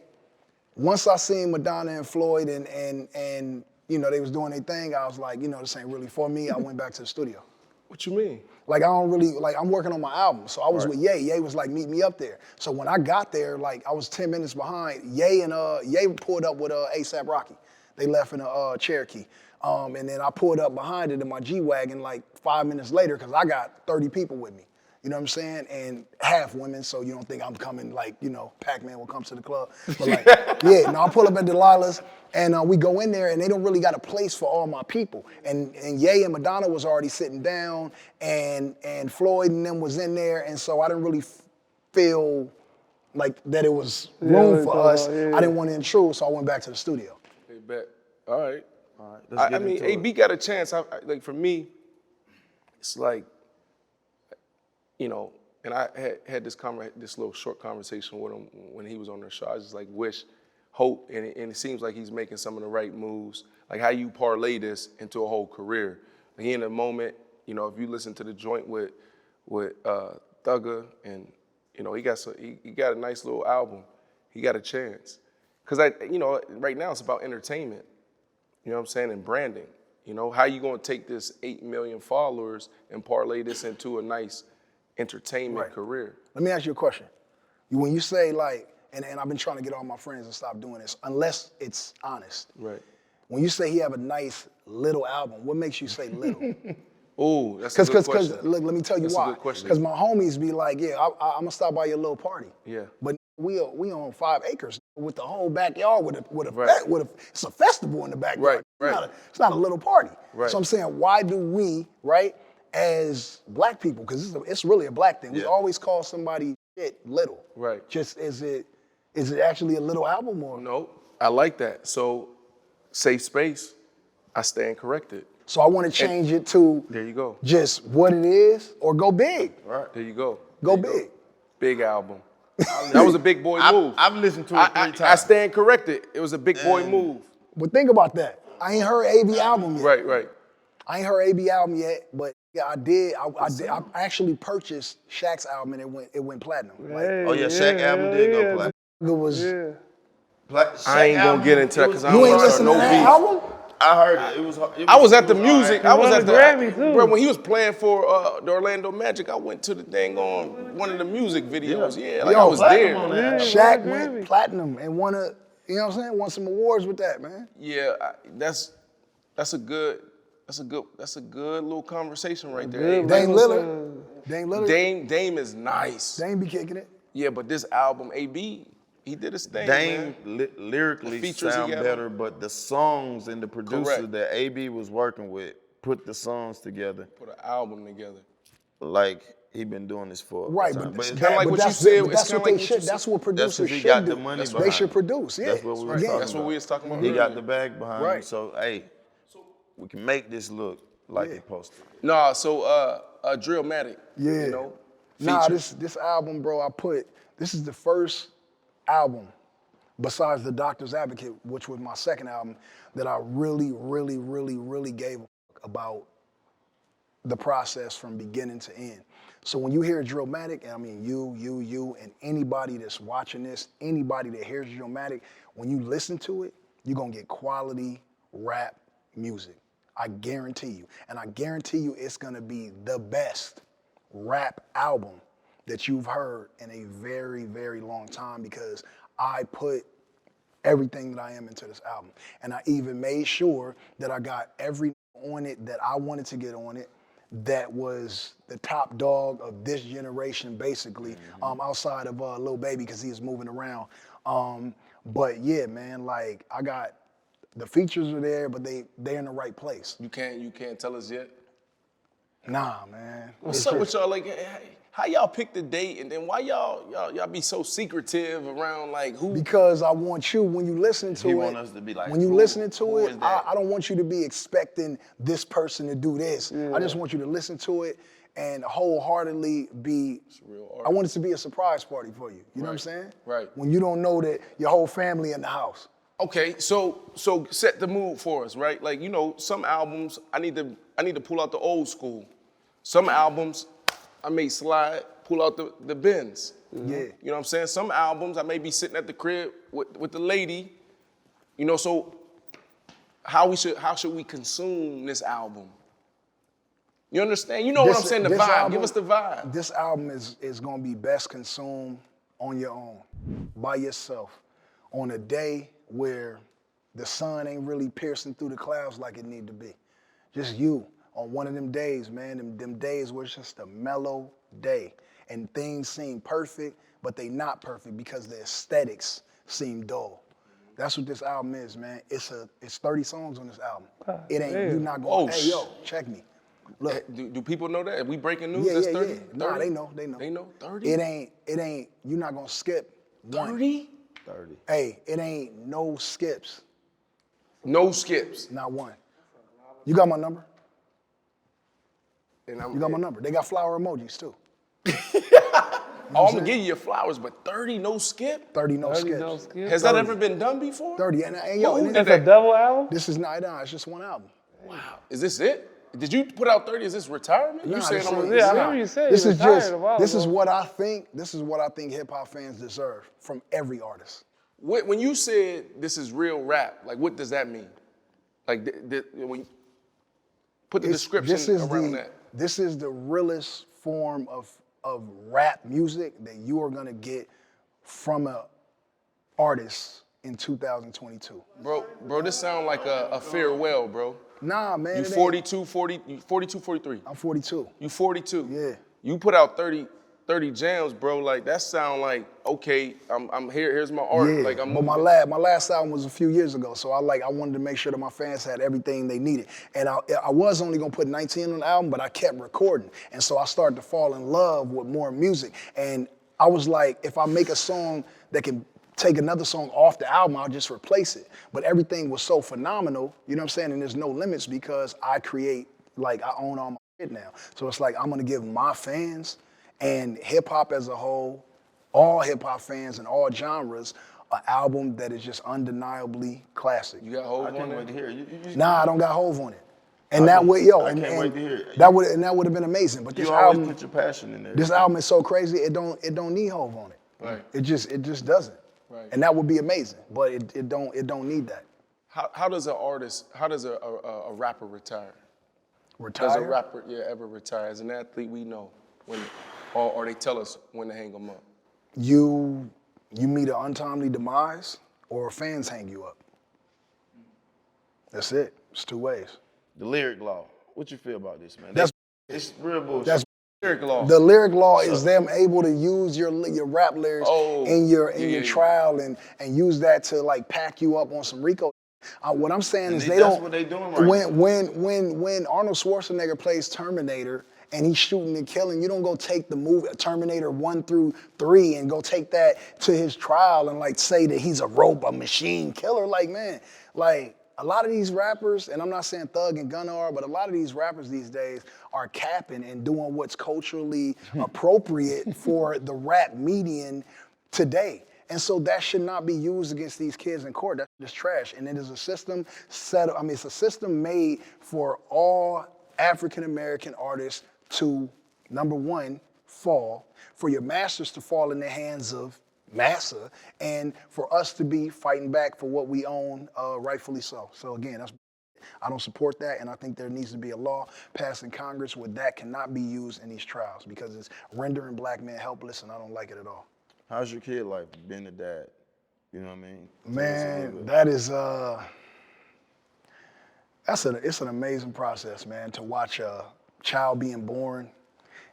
Once I seen Madonna and Floyd and you know they was doing their thing, I was like, you know, this ain't really for me. I went back to the studio. What you mean? Like I don't really, like I'm working on my album. So I was with Ye. Ye was like, meet me up there. So when I got there, like I was 10 minutes behind. Ye pulled up with A$AP Rocky. They left in a Cherokee. And then I pulled up behind it in my G-Wagon like 5 minutes later because I got 30 people with me. You know what I'm saying? And half women, so you don't think I'm coming like, you know, Pacman will come to the club. But like, yeah, no, I pull up at Delilah's and we go in there and they don't really got a place for all my people. And Ye and Madonna was already sitting down and Floyd and them was in there. And so I didn't really feel like that it was room for us. I didn't want to intrude, so I went back to the studio. Hey, bet. All right. I mean, AB got a chance. Like for me, it's like, you know, and I had this little short conversation with him when he was on the show. I just like hope, and it seems like he's making some of the right moves. Like how you parlay this into a whole career. He in a moment, you know, if you listen to the joint with Thugger, and you know he got a nice little album. He got a chance, cause right now it's about entertainment. You know what I'm saying, and branding. You know, how you gonna take this 8 million followers and parlay this into a nice entertainment career? Let me ask you a question. When you say like, and I've been trying to get all my friends to stop doing this, unless it's honest. Right. When you say he have a nice little album, what makes you say little? Oh, that's a good question. Because look, let me tell you why. Because my homies be like, yeah, I'm gonna stop by your little party. Yeah. But we own 5 acres with the whole backyard it's a festival in the backyard. Right. It's not a little party. Right. So I'm saying, why do we, right, as black people, because it's really a black thing, we always call somebody shit little. Right. Just is it actually a little album or? No, I like that. So, safe space, I stand corrected. So I want to change it to there you go. Just what it is, or go big. Right. There you go. Go big. Big album. That was a big boy move. I've listened to it 3 times. I stand corrected. It was a big boy move. But think about that. I ain't heard AB album yet. Right. I ain't heard AB album yet, but yeah, I did. I actually purchased Shaq's album and it went platinum. Shaq album did go platinum. It was. I ain't gonna get into that because I You don't ain't start listen no to that beef. album? I heard it. I was at the music. I was at the Grammy too. Bro, when he was playing for the Orlando Magic, I went to the thing on one of the music videos. Yeah, like I was there. Shaq went platinum and won won some awards with that, man. Yeah, that's a good little conversation right there. Dame Lillard. Dame is nice. Dame be kicking it. Yeah, but this album, AB, he did his thing. Dame man. lyrically sound better, but the songs and the producer that AB was working with put the songs together. Put an album together. Like he been doing this for right, time. but it's kind of like what you said. That's what they should. That's what producers should do. Got the money They should produce. Yeah, that's what we was talking That's what we was talking about. He got the bag behind him, Right. so hey, we can make this look like it posted. Nah, so Drillmatic. Yeah. You know, nah, this album, bro, this is the first album besides The Doctor's Advocate, which was my second album, that I really, really, really, really gave a fuck about the process from beginning to end. So when you hear Drillmatic, I mean you, and anybody that's watching this, anybody that hears Drillmatic, when you listen to it, you're gonna get quality rap music. I guarantee you. And I guarantee you it's gonna be the best rap album that you've heard in a very, very long time, because I put everything that I am into this album. And I even made sure that I got every on it that I wanted to get on it, that was the top dog of this generation, basically, outside of Lil Baby, because he is moving around. But yeah, man, like I got, the features are there, but they're in the right place. You can't tell us yet? Nah, man. What's up with y'all? Like, how y'all pick the date, and then why y'all be so secretive around like who? Because I want you, when you listen to it, want us to be like, when you listening to it, is that? I don't want you to be expecting this person to do this. I just want you to listen to it and wholeheartedly be, I want it to be a surprise party for you. You know what I'm saying? Right. When you don't know that your whole family in the house. Okay, so set the mood for us, right? Like, you know, some albums I need to pull out the old school. Some albums I may pull out the bins. Yeah. You know what I'm saying? Some albums I may be sitting at the crib with the lady. You know, so how should we consume this album? You understand? You know what I'm saying? The vibe. Album, give us the vibe. This album is gonna be best consumed on your own, by yourself, on a day where the sun ain't really piercing through the clouds like it need to be. Just you on one of them days, man, them days where it's just a mellow day and things seem perfect, but they not perfect because the aesthetics seem dull. That's what this album is, man. It's 30 songs on this album. It ain't, you not going, hey, yo, check me. Look. Do people know that? Are we breaking news? Yeah, That's yeah, 30? yeah. Nah, they know. They know? 30? It ain't, you're not gonna skip one. 30? 30. Hey, it ain't no skips. No skips. Not one. You got my number? And You got my number. They got flower emojis too. I'm gonna give you your flowers, but 30 no skip? 30 no 30 skips. no skip? Has that ever been done before? 30, and yo, and That's a double album? this is not, it's just one album. Wow. Is this it? Did you put out 30? Is this retirement? Nah, you saying this I'm is- gonna Yeah, I remember you saying This you is retired just, a while this is ago. what I think hip hop fans deserve from every artist. When you said this is real rap, like what does that mean? Like when you put the description around that. This is the realest form of rap music that you are gonna get from an artist in 2022. Bro, this sound like a farewell, bro. Nah, man. You 42, 43. I'm 42. You 42. Yeah. You put out 30 jams, bro. Like that sound like, okay, I'm here, here's my art. Yeah, Like I'm but my last album was a few years ago, so I wanted to make sure that my fans had everything they needed. And I was only gonna put 19 on the album, but I kept recording. And so I started to fall in love with more music. And I was like, if I make a song that can take another song off the album, I'll just replace it. But everything was so phenomenal, you know what I'm saying? And there's no limits because I create, like I own all my shit now. So it's like I'm gonna give my fans and hip hop as a whole, all hip hop fans and all genres, an album that is just undeniably classic. You got Hov I on can't there? wait to hear it. Nah, I don't got Hov on it. And that would, yo, I and, can't wait and to hear it. that would have been amazing. But this You always album, put your passion in there. this album is so crazy. It don't need Hov on it. Right. It just doesn't. Right. And that would be amazing. But it don't need that. How does a rapper retire? Retire. Does a rapper ever retire? As an athlete, we know when, or they tell us when to hang them up. You meet an untimely demise, or fans hang you up. That's it. It's two ways. The lyric law. What you feel about this, man? That's It's real bullshit. that's Lyric law. the lyric law is them able to use your rap lyrics in your trial and use that to like pack you up on some RICO. What I'm saying is they that's don't. what they doing right When Arnold Schwarzenegger plays Terminator and he's shooting and killing, you don't go take the movie Terminator 1 through 3 and go take that to his trial and like say that he's a machine killer. Like, man, like a lot of these rappers, and I'm not saying Thug and Gunna are, but a lot of these rappers these days are capping and doing what's culturally appropriate for the rap median today. And so that should not be used against these kids in court. That's just trash. And it is a system it's a system made for all African-American artists to, number one, fall, for your masters to fall in the hands of massa, and for us to be fighting back for what we own, rightfully so. So again, I don't support that, and I think there needs to be a law passed in Congress where that cannot be used in these trials because it's rendering black men helpless, and I don't like it at all. How's your kid life being a dad? You know what I mean? Man, that is it's an amazing process, man, to watch a child being born,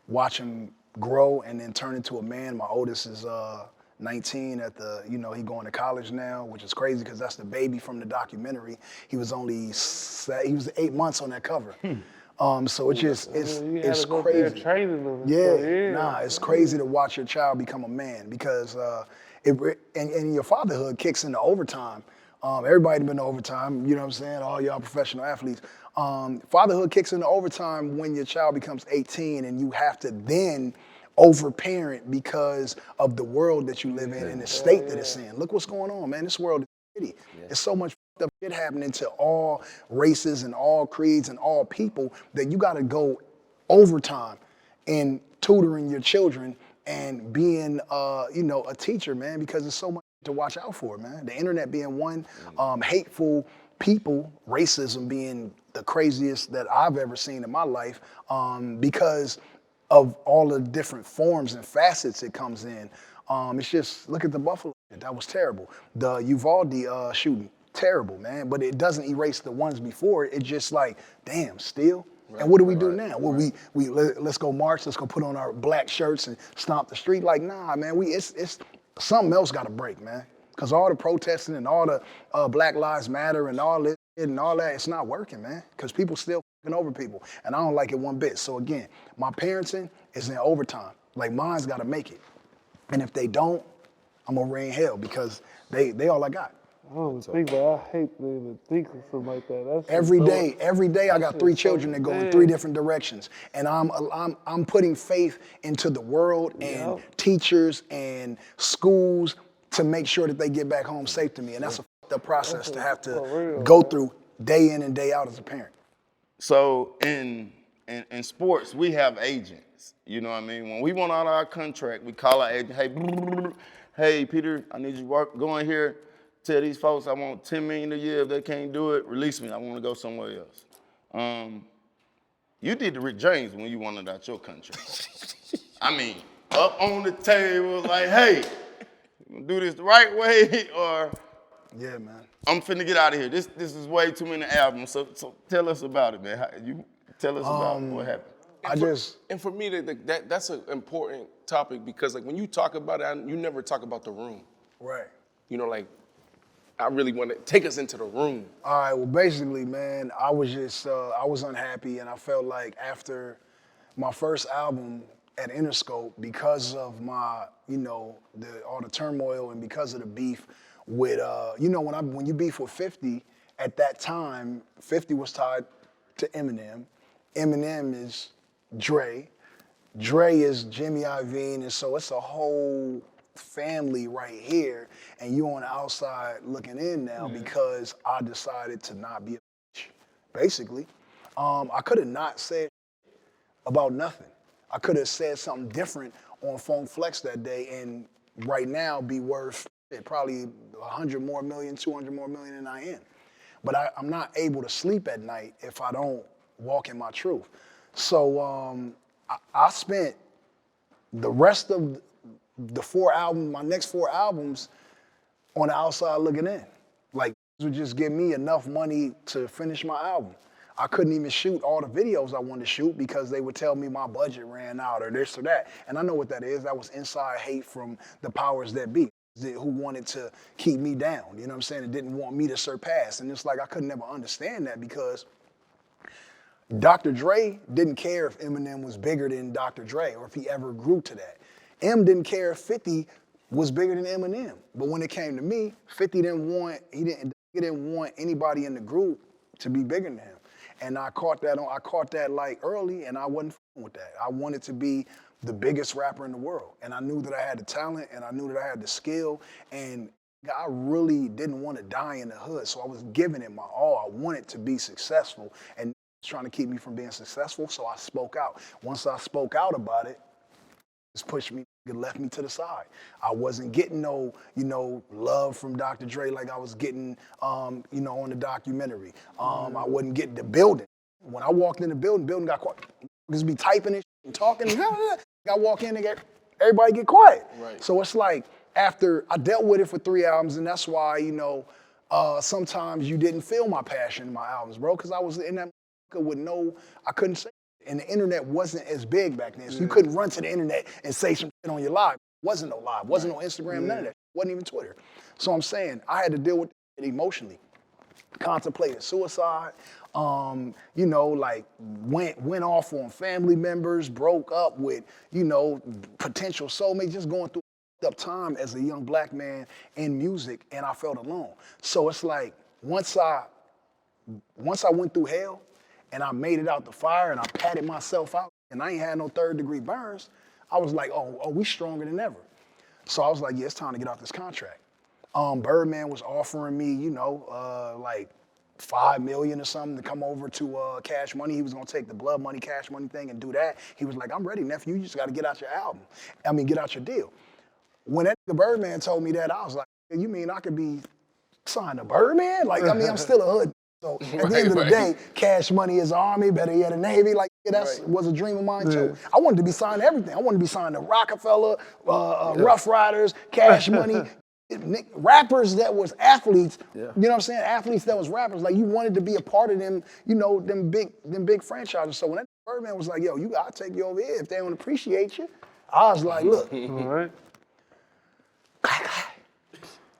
watch him grow and then turn into a man. My oldest is 19 he going to college now, which is crazy because that's the baby from the documentary. He was 8 months on that cover. So it's just, it's crazy. Training them. It's crazy to watch your child become a man because and your fatherhood kicks into overtime. Everybody been to overtime, you know what I'm saying? All y'all professional athletes. Fatherhood kicks into overtime when your child becomes 18 and you have to then overparent because of the world that you live in and the state that it's in. Look what's going on, man. This world is shitty. There's so much fucked up shit happening to all races and all creeds and all people that you gotta go overtime in tutoring your children and being a teacher, man, because there's so much to watch out for, man. The internet being one, hateful people, racism being the craziest that I've ever seen in my life, because of all the different forms and facets it comes in. It's just, look at the Buffalo shit, that was terrible. The Uvalde shooting, terrible, man, but it doesn't erase the ones before it. It's just like, damn, still? Right, and what do we do now? Well, let's go march, let's go put on our black shirts and stomp the street. Like, nah, man, it's something else gotta break, man. Cause all the protesting and all the Black Lives Matter and all this and all that, it's not working, man. Cause people still fucking over people. And I don't like it one bit. So again, my parenting is in overtime. Like mine's gotta make it. And if they don't, I'm gonna rain hell because they all I got. I don't think, but I hate to even think of something like that. That's Every day I got 3 children that go in 3 different directions. And I'm putting faith into the world and teachers and schools to make sure that they get back home safe to me. And that's a fucked up process to have to go through day in and day out as a parent. So in sports, we have agents. You know what I mean? When we want out of our contract, we call our agent, hey, Peter, I need you to go in here, tell these folks I want $10 million a year. If they can't do it, release me. I want to go somewhere else. You did the Rick James when you wanted out your contract. I mean, up on the table, like, hey, you gonna do this the right way, or yeah, man, I'm finna get out of here. This is way too many albums. So tell us about it, man. You tell us about what happened. And for me, that's an important topic because like when you talk about it, you never talk about the room. Right. You know, like I really want to take us into the room. All right, well, basically, man, I was just, I was unhappy, and I felt like after my first album at Interscope, because of my, you know, all the turmoil and because of the beef with, you know, when you beef with 50, at that time, 50 was tied to Eminem. Eminem is Dre. Dre is Jimmy Iovine, and so it's a whole family right here, and you on the outside looking in now because I decided to not be a bitch, basically. I could have not said about nothing. I could have said something different on Phone Flex that day and right now be worth probably 100 more million, 200 more million than I am. But I'm not able to sleep at night if I don't walk in my truth. So I spent the rest of my next 4 albums on the outside looking in. Like, this would just give me enough money to finish my album. I couldn't even shoot all the videos I wanted to shoot because they would tell me my budget ran out or this or that. And I know what that is. That was inside hate from the powers that be, who wanted to keep me down, you know what I'm saying? And didn't want me to surpass. And it's like I could never understand that because Dr. Dre didn't care if Eminem was bigger than Dr. Dre or if he ever grew to that. M didn't care if 50 was bigger than Eminem. But when it came to me, 50 didn't want anybody in the group to be bigger than him. And I caught that like early, and I wasn't f***ing with that. I wanted to be the biggest rapper in the world. And I knew that I had the talent, and I knew that I had the skill, and I really didn't want to die in the hood, so I was giving it my all. I wanted to be successful, and trying to keep me from being successful, so I spoke out. Once I spoke out about it, it pushed me, it left me to the side. I wasn't getting no, you know, love from Dr. Dre like I was getting, you know, on the documentary. I wasn't getting the building. When I walked in the building got quiet. Just be typing and talking. I walk in and everybody get quiet. Right. So it's like, after I dealt with it for 3 albums, and that's why, you know, sometimes you didn't feel my passion in my albums, bro, because I was in that with I couldn't say. And the internet wasn't as big back then. So you couldn't run to the internet and say some shit on your live. Wasn't no live, wasn't no Instagram, none of that. Wasn't even Twitter. So I'm saying I had to deal with it emotionally. Contemplated suicide, you know, like went off on family members, broke up with, you know, potential soulmates, just going through up time as a young black man in music, and I felt alone. So it's like once I went through hell, and I made it out the fire, and I patted myself out, and I ain't had no 3rd-degree burns, I was like, oh, we stronger than ever. So I was like, yeah, it's time to get off this contract. Birdman was offering me, you know, like $5 million or something to come over to Cash Money. He was gonna take the Blood Money, Cash Money thing and do that. He was like, I'm ready, nephew, you just gotta get out your get out your deal. When that nigga Birdman told me that, I was like, you mean I could be signed to Birdman? Like, I mean, I'm still a hood. So at the end of the day, Cash Money is Army, better yet a Navy. Like, that was a dream of mine too. I wanted to be signed to everything. I wanted to be signed to Rockefeller, Rough Riders, Cash Money, rappers that was athletes. You know what I'm saying? Athletes that was rappers. Like, you wanted to be a part of them, you know, them big franchises. So when that Birdman was like, yo, I'll take you over here if they don't appreciate you, I was like, look. All right.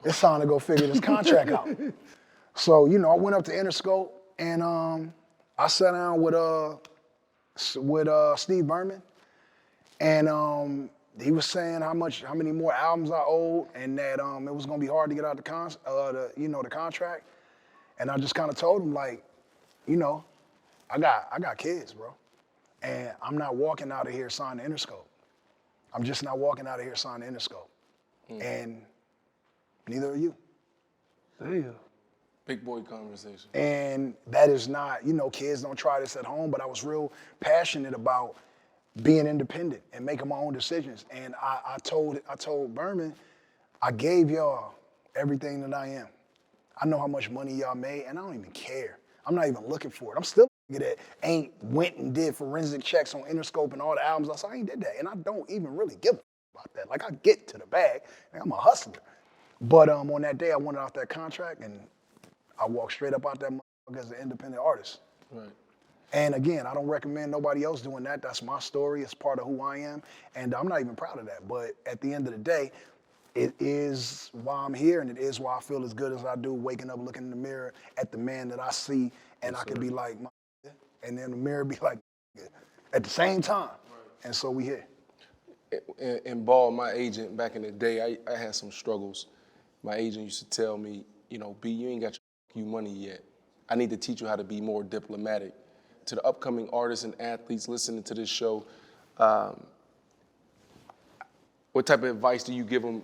It's time to go figure this contract out. So, you know, I went up to Interscope, and I sat down with Steve Berman, and he was saying how many more albums I owed, and that it was gonna be hard to get out the contract. And I just kind of told him like, you know, I got kids, bro, and I'm not walking out of here signing Interscope. I'm just not walking out of here signing Interscope, and neither are you. Damn. Big boy conversation. And that is not, you know, kids don't try this at home, but I was real passionate about being independent and making my own decisions. And I told Berman, I gave y'all everything that I am. I know how much money y'all made, and I don't even care. I'm not even looking for it. I'm still a nigga that ain't went and did forensic checks on Interscope and all the albums. I said, I ain't did that, and I don't even really give a about that. Like, I get to the bag, and I'm a hustler. But on that day, I wanted out that contract, and I walked straight up out that motherfucker as an independent artist. Right. And again, I don't recommend nobody else doing that. That's my story. It's part of who I am. And I'm not even proud of that. But at the end of the day, it is why I'm here, and it is why I feel as good as I do, waking up, looking in the mirror at the man that I see, and I could be like, and then the mirror be like, at the same time. Right. And so we here. In ball, my agent, back in the day, I had some struggles. My agent used to tell me, you know, B, you ain't got your money yet. I need to teach you how to be more diplomatic. To the upcoming artists and athletes listening to this show, what type of advice do you give them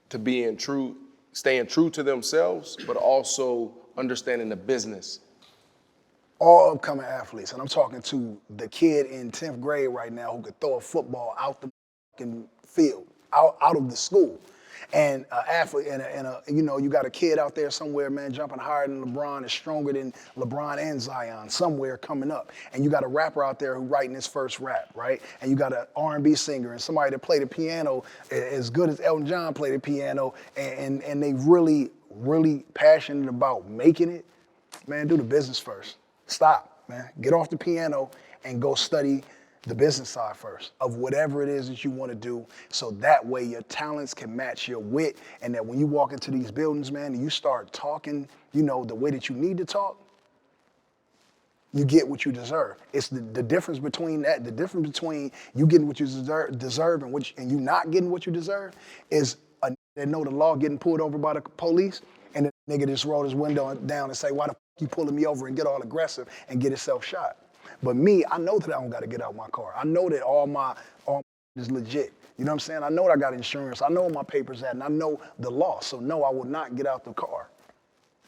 to staying true to themselves, but also understanding the business? All upcoming athletes, and I'm talking to the kid in 10th grade right now who could throw a football out the field, out of the school. And an athlete, you know, you got a kid out there somewhere, man, jumping higher than LeBron, is stronger than LeBron and Zion, somewhere coming up. And you got a rapper out there who writing his first rap, right? And you got an R&B singer and somebody that played the piano as good as Elton John played the piano, and they really, really passionate about making it. Man, do the business first. Stop, man. Get off the piano and go study the business side first of whatever it is that you want to do, so that way your talents can match your wit, and that when you walk into these buildings, man, and you start talking, you know, the way that you need to talk, you get what you deserve. It's the difference between that, the difference between you getting what you deserve and you not getting what you deserve is a nigga that know the law getting pulled over by the police, and the nigga just roll his window down and say, why the f you pulling me over, and get all aggressive and get himself shot. But me, I know that I don't got to get out my car. I know that all my is legit. You know what I'm saying? I know that I got insurance. I know where my papers at, and I know the law. So no, I will not get out the car.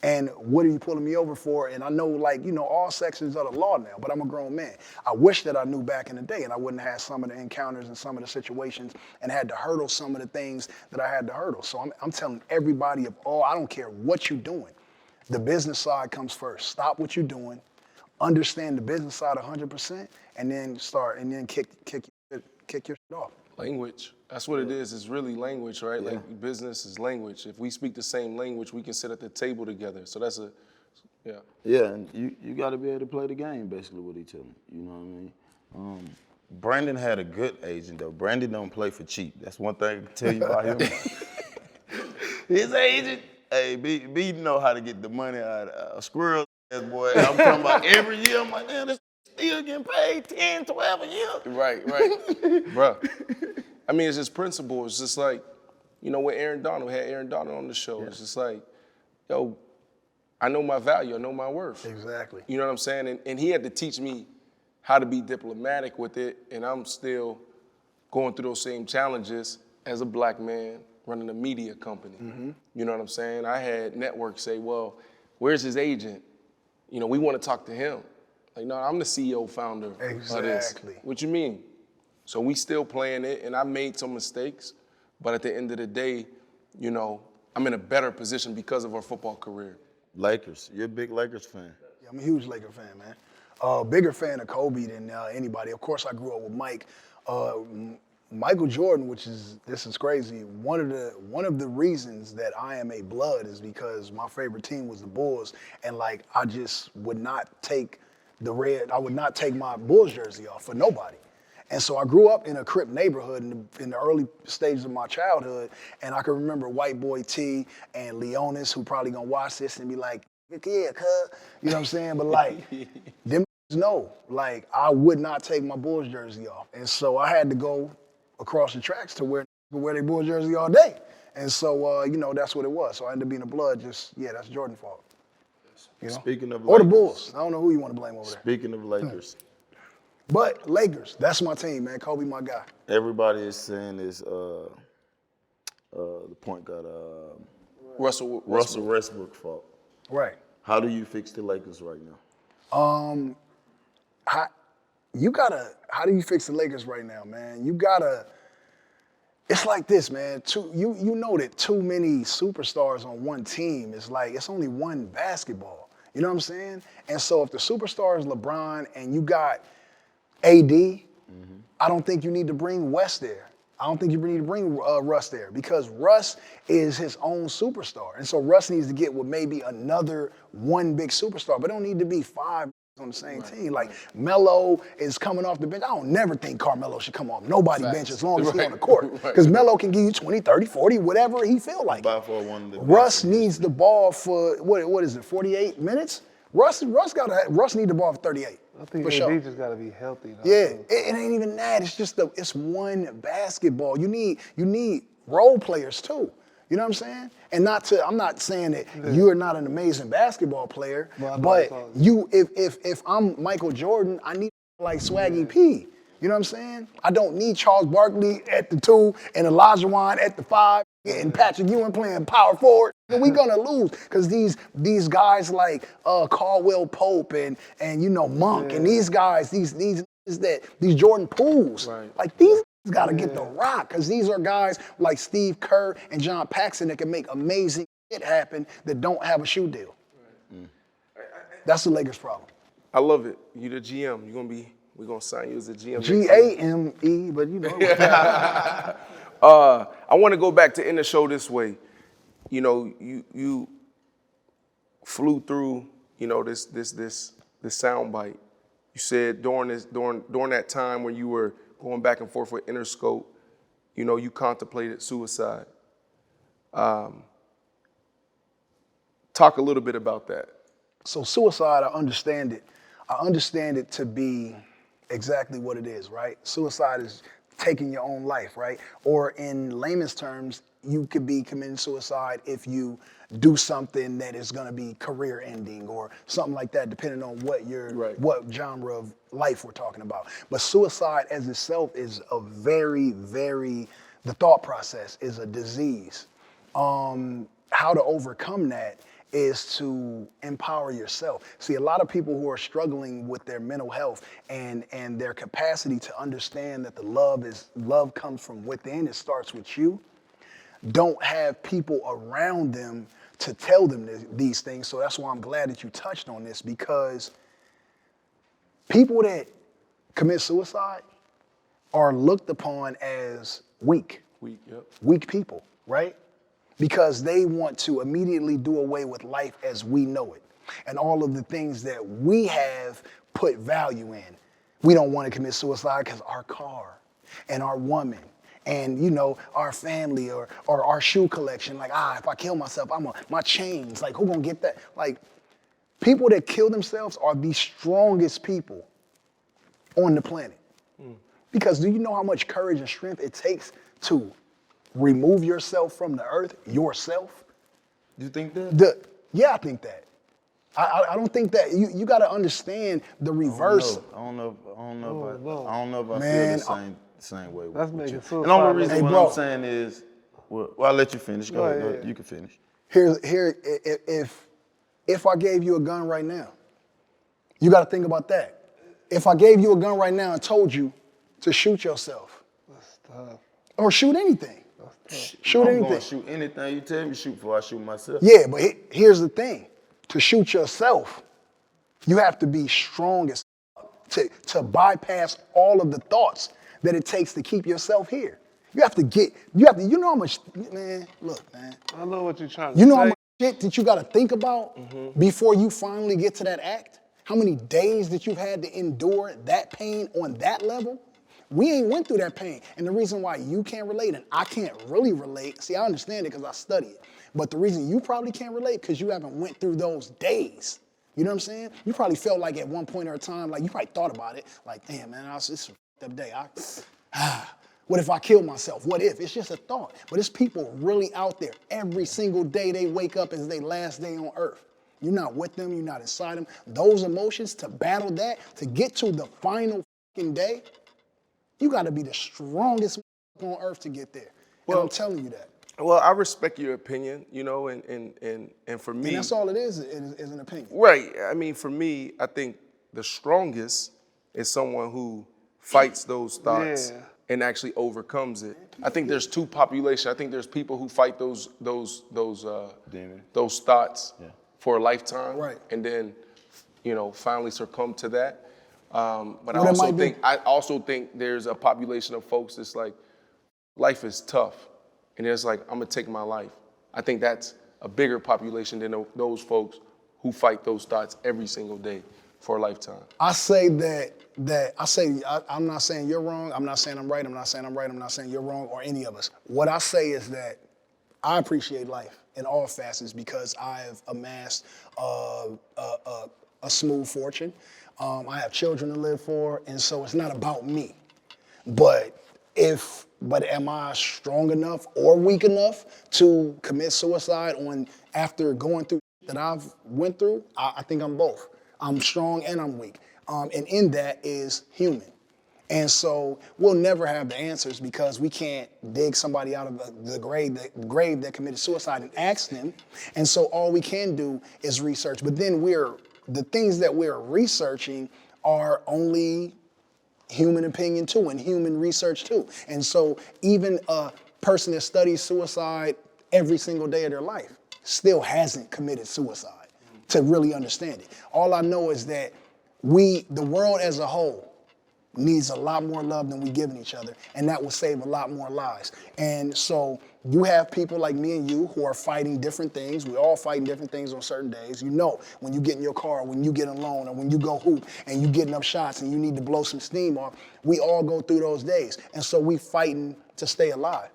And what are you pulling me over for? And I know, like, you know, all sections of the law now, but I'm a grown man. I wish that I knew back in the day, and I wouldn't have had some of the encounters and some of the situations and had to hurdle some of the things that I had to hurdle. So I'm telling everybody I don't care what you're doing. The business side comes first. Stop what you're doing. Understand the business side 100%, and then kick your shit off. Language. That's what it is. It's really language, right? Yeah. Like, business is language. If we speak the same language, we can sit at the table together. So that's yeah. Yeah, and you got to be able to play the game, basically, with each other. You know what I mean? Brandon had a good agent, though. Brandon don't play for cheap. That's one thing I can tell you about him. His agent, hey, B know how to get the money out of a squirrel. Boy, I'm talking about every year. I'm like, damn, this still getting paid 10, 12 a year. Right. Bruh. I mean, it's just principle. It's just like, you know, with Aaron Donald, we had Aaron Donald on the show. Yeah. It's just like, yo, I know my value. I know my worth. Exactly. You know what I'm saying? And he had to teach me how to be diplomatic with it, and I'm still going through those same challenges as a black man running a media company. Mm-hmm. You know what I'm saying? I had networks say, well, where's his agent? You know, we want to talk to him. Like, no, I'm the CEO founder of this. Exactly. What you mean? So we still playing it, and I made some mistakes, but at the end of the day, you know, I'm in a better position because of our football career. Lakers. You're a big Lakers fan. Yeah, I'm a huge Laker fan, man. Bigger fan of Kobe than anybody. Of course, I grew up with Mike. Michael Jordan, this is crazy. One of the reasons that I am a blood is because my favorite team was the Bulls, and like I just would not take I would not take my Bulls jersey off for nobody. And so I grew up in a Crip neighborhood in the early stages of my childhood, and I can remember White Boy T and Leonis, who probably gonna watch this and be like, yeah, cuz, you know what I'm saying? But like, them know, like I would not take my Bulls jersey off, and so I had to go across the tracks to wear their Bulls jersey all day. And so, you know, that's what it was. So I ended up being a blood. That's Jordan's fault. You know? Speaking of or the Lakers. Bulls. I don't know who you want to blame over there. Speaking of Lakers. But Lakers, that's my team, man. Kobe, my guy. Everybody is saying is the point guard Russell Westbrook fault. Right. How do you fix the Lakers right now? How do you fix the Lakers right now, man? It's like this, man. You know that too many superstars on one team is like, it's only one basketball. You know what I'm saying? And so if the superstar is LeBron and you got AD, I don't think you need to bring West there. I don't think you need to bring Russ there because Russ is his own superstar. And so Russ needs to get with maybe another one big superstar, but don't need to be 5 on the same team. Like Melo is coming off the bench. I don't never think Carmelo should come off nobody's bench as long as he's on the court. Because Melo can give you 20, 30, 40, whatever he feel like. Russ needs the ball for, what is it, 48 minutes? Russ need the ball for 38. I think AD just got to be healthy. Though. Yeah, it ain't even that. It's just it's one basketball. You need role players too. You know what I'm saying? And I'm not saying that you're not an amazing basketball player, but if I'm Michael Jordan, I need like Swaggy P. You know what I'm saying? I don't need Charles Barkley at the 2 and Olajuwon at the 5 and Patrick Ewing playing power forward. We're gonna lose because these guys like Caldwell Pope and you know Monk and these guys, these Jordan Pools, like these got to get the rock because these are guys like Steve Kerr and John Paxson that can make amazing shit happen that don't have a shoe deal. That's the Lakers' problem. I love it. You the GM. We're gonna sign you as a GM. GAME, but you know. I want to go back to end the show this way. You know, you flew through, you know, this sound bite. You said during that time when you were going back and forth with Interscope, you know, you contemplated suicide. Talk a little bit about that. So suicide, I understand it. I understand it to be exactly what it is, right? Suicide is taking your own life, right? Or in layman's terms, you could be committing suicide if you do something that is going to be career ending or something like that, depending on what what genre of life we're talking about. But suicide as itself is a very, very, the thought process is a disease. How to overcome that is to empower yourself. See, a lot of people who are struggling with their mental health and their capacity to understand that the love comes from within, it starts with you, don't have people around them to tell them these things. So that's why I'm glad that you touched on this, because people that commit suicide are looked upon as weak. Weak people, right? Because they want to immediately do away with life as we know it and all of the things that we have put value in. We don't want to commit suicide because our car and our woman and, you know, our family or our shoe collection, like, if I kill myself, my chains, like, who gonna get that? Like, people that kill themselves are the strongest people on the planet. Because do you know how much courage and strength it takes to remove yourself from the earth, yourself? You think that? Yeah, I think that. I don't think that you got to understand the reverse. I don't know if I feel the same way. That's making sense. And the only reason what I'm saying is, well, I'll let you finish. Go ahead. You can finish. If I gave you a gun right now, you got to think about that. If I gave you a gun right now and told you to shoot yourself, That's tough. or shoot anything, shoot anything. I'm going to shoot anything you tell me to shoot before I shoot myself. Yeah, but here's the thing. To shoot yourself, you have to be strong as to bypass all of the thoughts that it takes to keep yourself here. You know how much, man, look, man. I know what you're trying to say. You know how much shit that you got to think about before you finally get to that act? How many days that you've had to endure that pain on that level? We ain't went through that pain. And the reason why you can't relate and I can't really relate, see, I understand it because I study it. But the reason you probably can't relate because you haven't went through those days. You know what I'm saying? You probably felt like at one point or a time, like you probably thought about it, like, damn, man, this is a fucked up day. What if I kill myself? What if? It's just a thought. But it's people really out there. Every single day they wake up as their last day on earth. You're not with them, you're not inside them. Those emotions, to battle that, to get to the final fucking day, you gotta be the strongest on earth to get there. Well, and I'm telling you that. Well, I respect your opinion, you know, and for me. And that's all it is an opinion. Right. I mean, for me, I think the strongest is someone who fights those thoughts and actually overcomes it. I think there's two populations. I think there's people who fight those thoughts for a lifetime, right, and then, you know, finally succumb to that. But I also think there's a population of folks that's like, life is tough, and it's like, I'm gonna take my life. I think that's a bigger population than those folks who fight those thoughts every single day for a lifetime. I say I'm not saying you're wrong. I'm not saying I'm right. I'm not saying I'm right. I'm not saying you're wrong or any of us. What I say is that I appreciate life in all facets because I have amassed a smooth fortune. I have children to live for, and so it's not about me. But am I strong enough or weak enough to commit suicide after going through that I've went through? I think I'm both. I'm strong and I'm weak. And in that is human. And so we'll never have the answers because we can't dig somebody out of the grave that committed suicide and ask them. And so all we can do is research. But then the things that we're researching are only human opinion too and human research too. And so even a person that studies suicide every single day of their life still hasn't committed suicide to really understand it. All I know is that the world as a whole, needs a lot more love than we're giving each other, and that will save a lot more lives. And so you have people like me and you who are fighting different things. We're all fighting different things on certain days. You know, when you get in your car, when you get alone, or when you go hoop and you getting up shots and you need to blow some steam off, we all go through those days. And so we fighting to stay alive.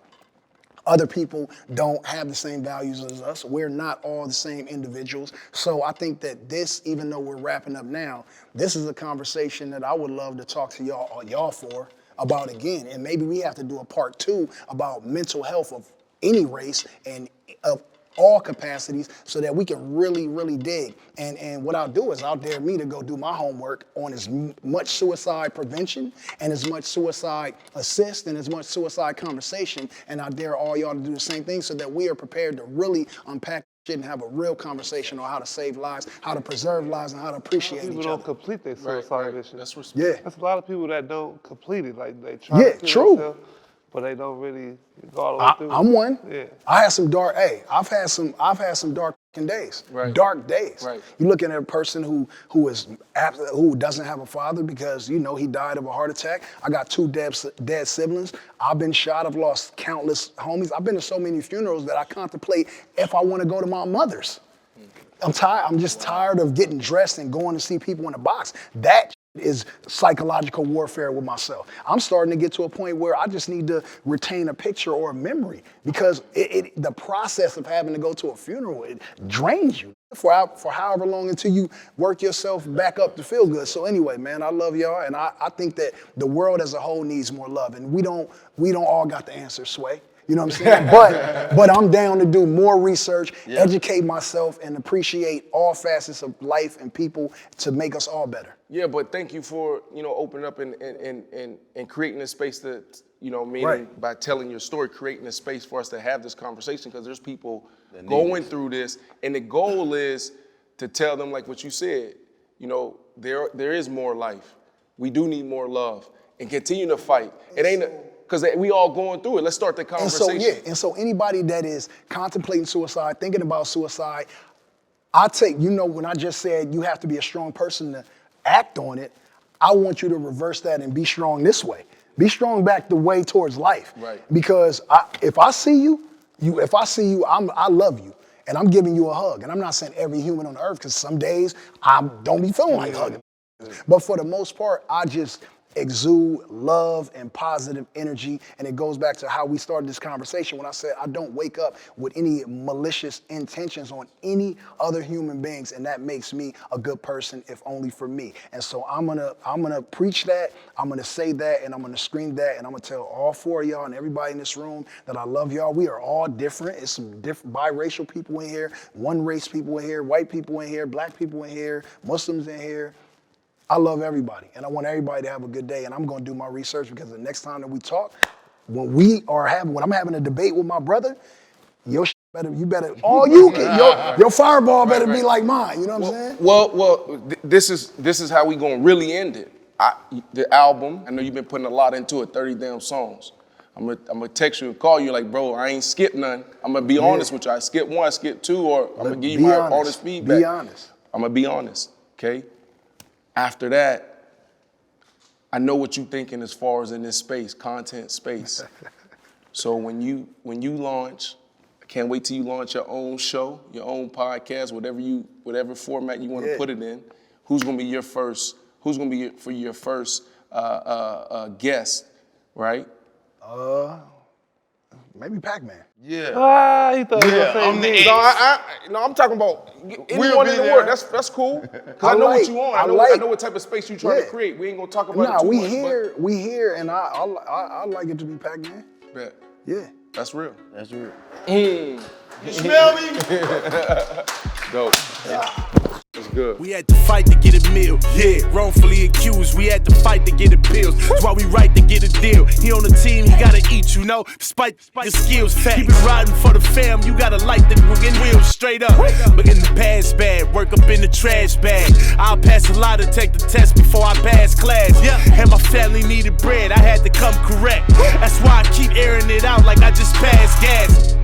Other people don't have the same values as us. We're not all the same individuals. So I think that this, even though we're wrapping up now, this is a conversation that I would love to talk to y'all for about again. And maybe we have to do a part 2 about mental health of any race and of all capacities so that we can really, really dig. And what I'll do is I'll dare me to go do my homework on as much suicide prevention and as much suicide assist and as much suicide conversation. And I dare all y'all to do the same thing so that we are prepared to really unpack shit and have a real conversation on how to save lives, how to preserve lives, and how to appreciate each other. People don't complete their suicide mission. That's respect. Yeah. That's a lot of people that don't complete it. Like they try to kill themselves, but they don't really go all the way through. I'm one. Yeah. I had some dark. I've had some dark days. Right. Dark days. Right. You're looking at a person who doesn't have a father because he died of a heart attack. I got 2 dead siblings. I've been shot. I've lost countless homies. I've been to so many funerals that I contemplate if I want to go to my mother's. I'm tired. I'm just tired of getting dressed and going to see people in a box. That is psychological warfare with myself. I'm starting to get to a point where I just need to retain a picture or a memory because the process of having to go to a funeral, it drains you for however long until you work yourself back up to feel good. So anyway, man, I love y'all, and I think that the world as a whole needs more love, and we don't all got the answers, Sway. You know what I'm saying? But I'm down to do more research, educate myself, and appreciate all facets of life and people to make us all better. Yeah, but thank you for, opening up and creating a space that, meaning by telling your story, creating a space for us to have this conversation, because there's people going through this, and the goal is to tell them, like what you said, there is more life. We do need more love, and continue to fight. It ain't because we all going through it. Let's start the conversation. And so anybody that is contemplating suicide, thinking about suicide, when I just said you have to be a strong person to act on it, I want you to reverse that and be strong this way. Be strong back the way towards life. Right. Because if I see you, I love you. And I'm giving you a hug. And I'm not saying every human on earth, because some days I don't be feeling like hugging. But for the most part, exude love and positive energy. And it goes back to how we started this conversation when I said I don't wake up with any malicious intentions on any other human beings, and that makes me a good person if only for me. And so I'm gonna preach that, I'm gonna say that, and I'm gonna scream that, and I'm gonna tell all 4 of y'all and everybody in this room that I love y'all. We are all different. It's some different biracial people in here, one race people in here, white people in here, black people in here, Muslims in here. I love everybody, and I want everybody to have a good day, and I'm gonna do my research because the next time that we talk, when I'm having a debate with my brother, your fireball better be like mine, you know what I'm saying? Well, this is how we gonna really end it. The album, I know you've been putting a lot into it, 30 damn songs. I'm gonna text you and call you like, bro, I ain't skipped none. I'm gonna be honest with you. I skipped 1, I skipped 2, or I'm gonna give you my honest feedback. Be honest. I'm gonna be honest, okay? After that, I know what you're thinking as far as in this space, content space. So when you launch, I can't wait till you launch your own show, your own podcast, whatever format you want to put it in. Who's gonna be your first? Who's gonna be for your first guest, right? Maybe Pacman. Yeah. He thought he was I'm the saying No, I'm talking about anyone in the world. That's cool. Cause I know what you want. I know what type of space you trying to create. We ain't gonna talk about it too much. We here, and I like it to be Pacman. Bet. Yeah. That's real. That's real. You smell me? Dope. That's good. We had to fight to get a meal. Yeah, wrongfully accused. We had to fight to get appeals. That's why we right to get a deal. He on the team, he gotta eat, you know. Despite your skills, keep it riding for the fam. You gotta light the wheels straight up. But in the past bad, work up in the trash bag. I'll pass a lot to take the test before I pass class. Yeah, and my family needed bread. I had to come correct. That's why I keep airing it out like I just passed gas.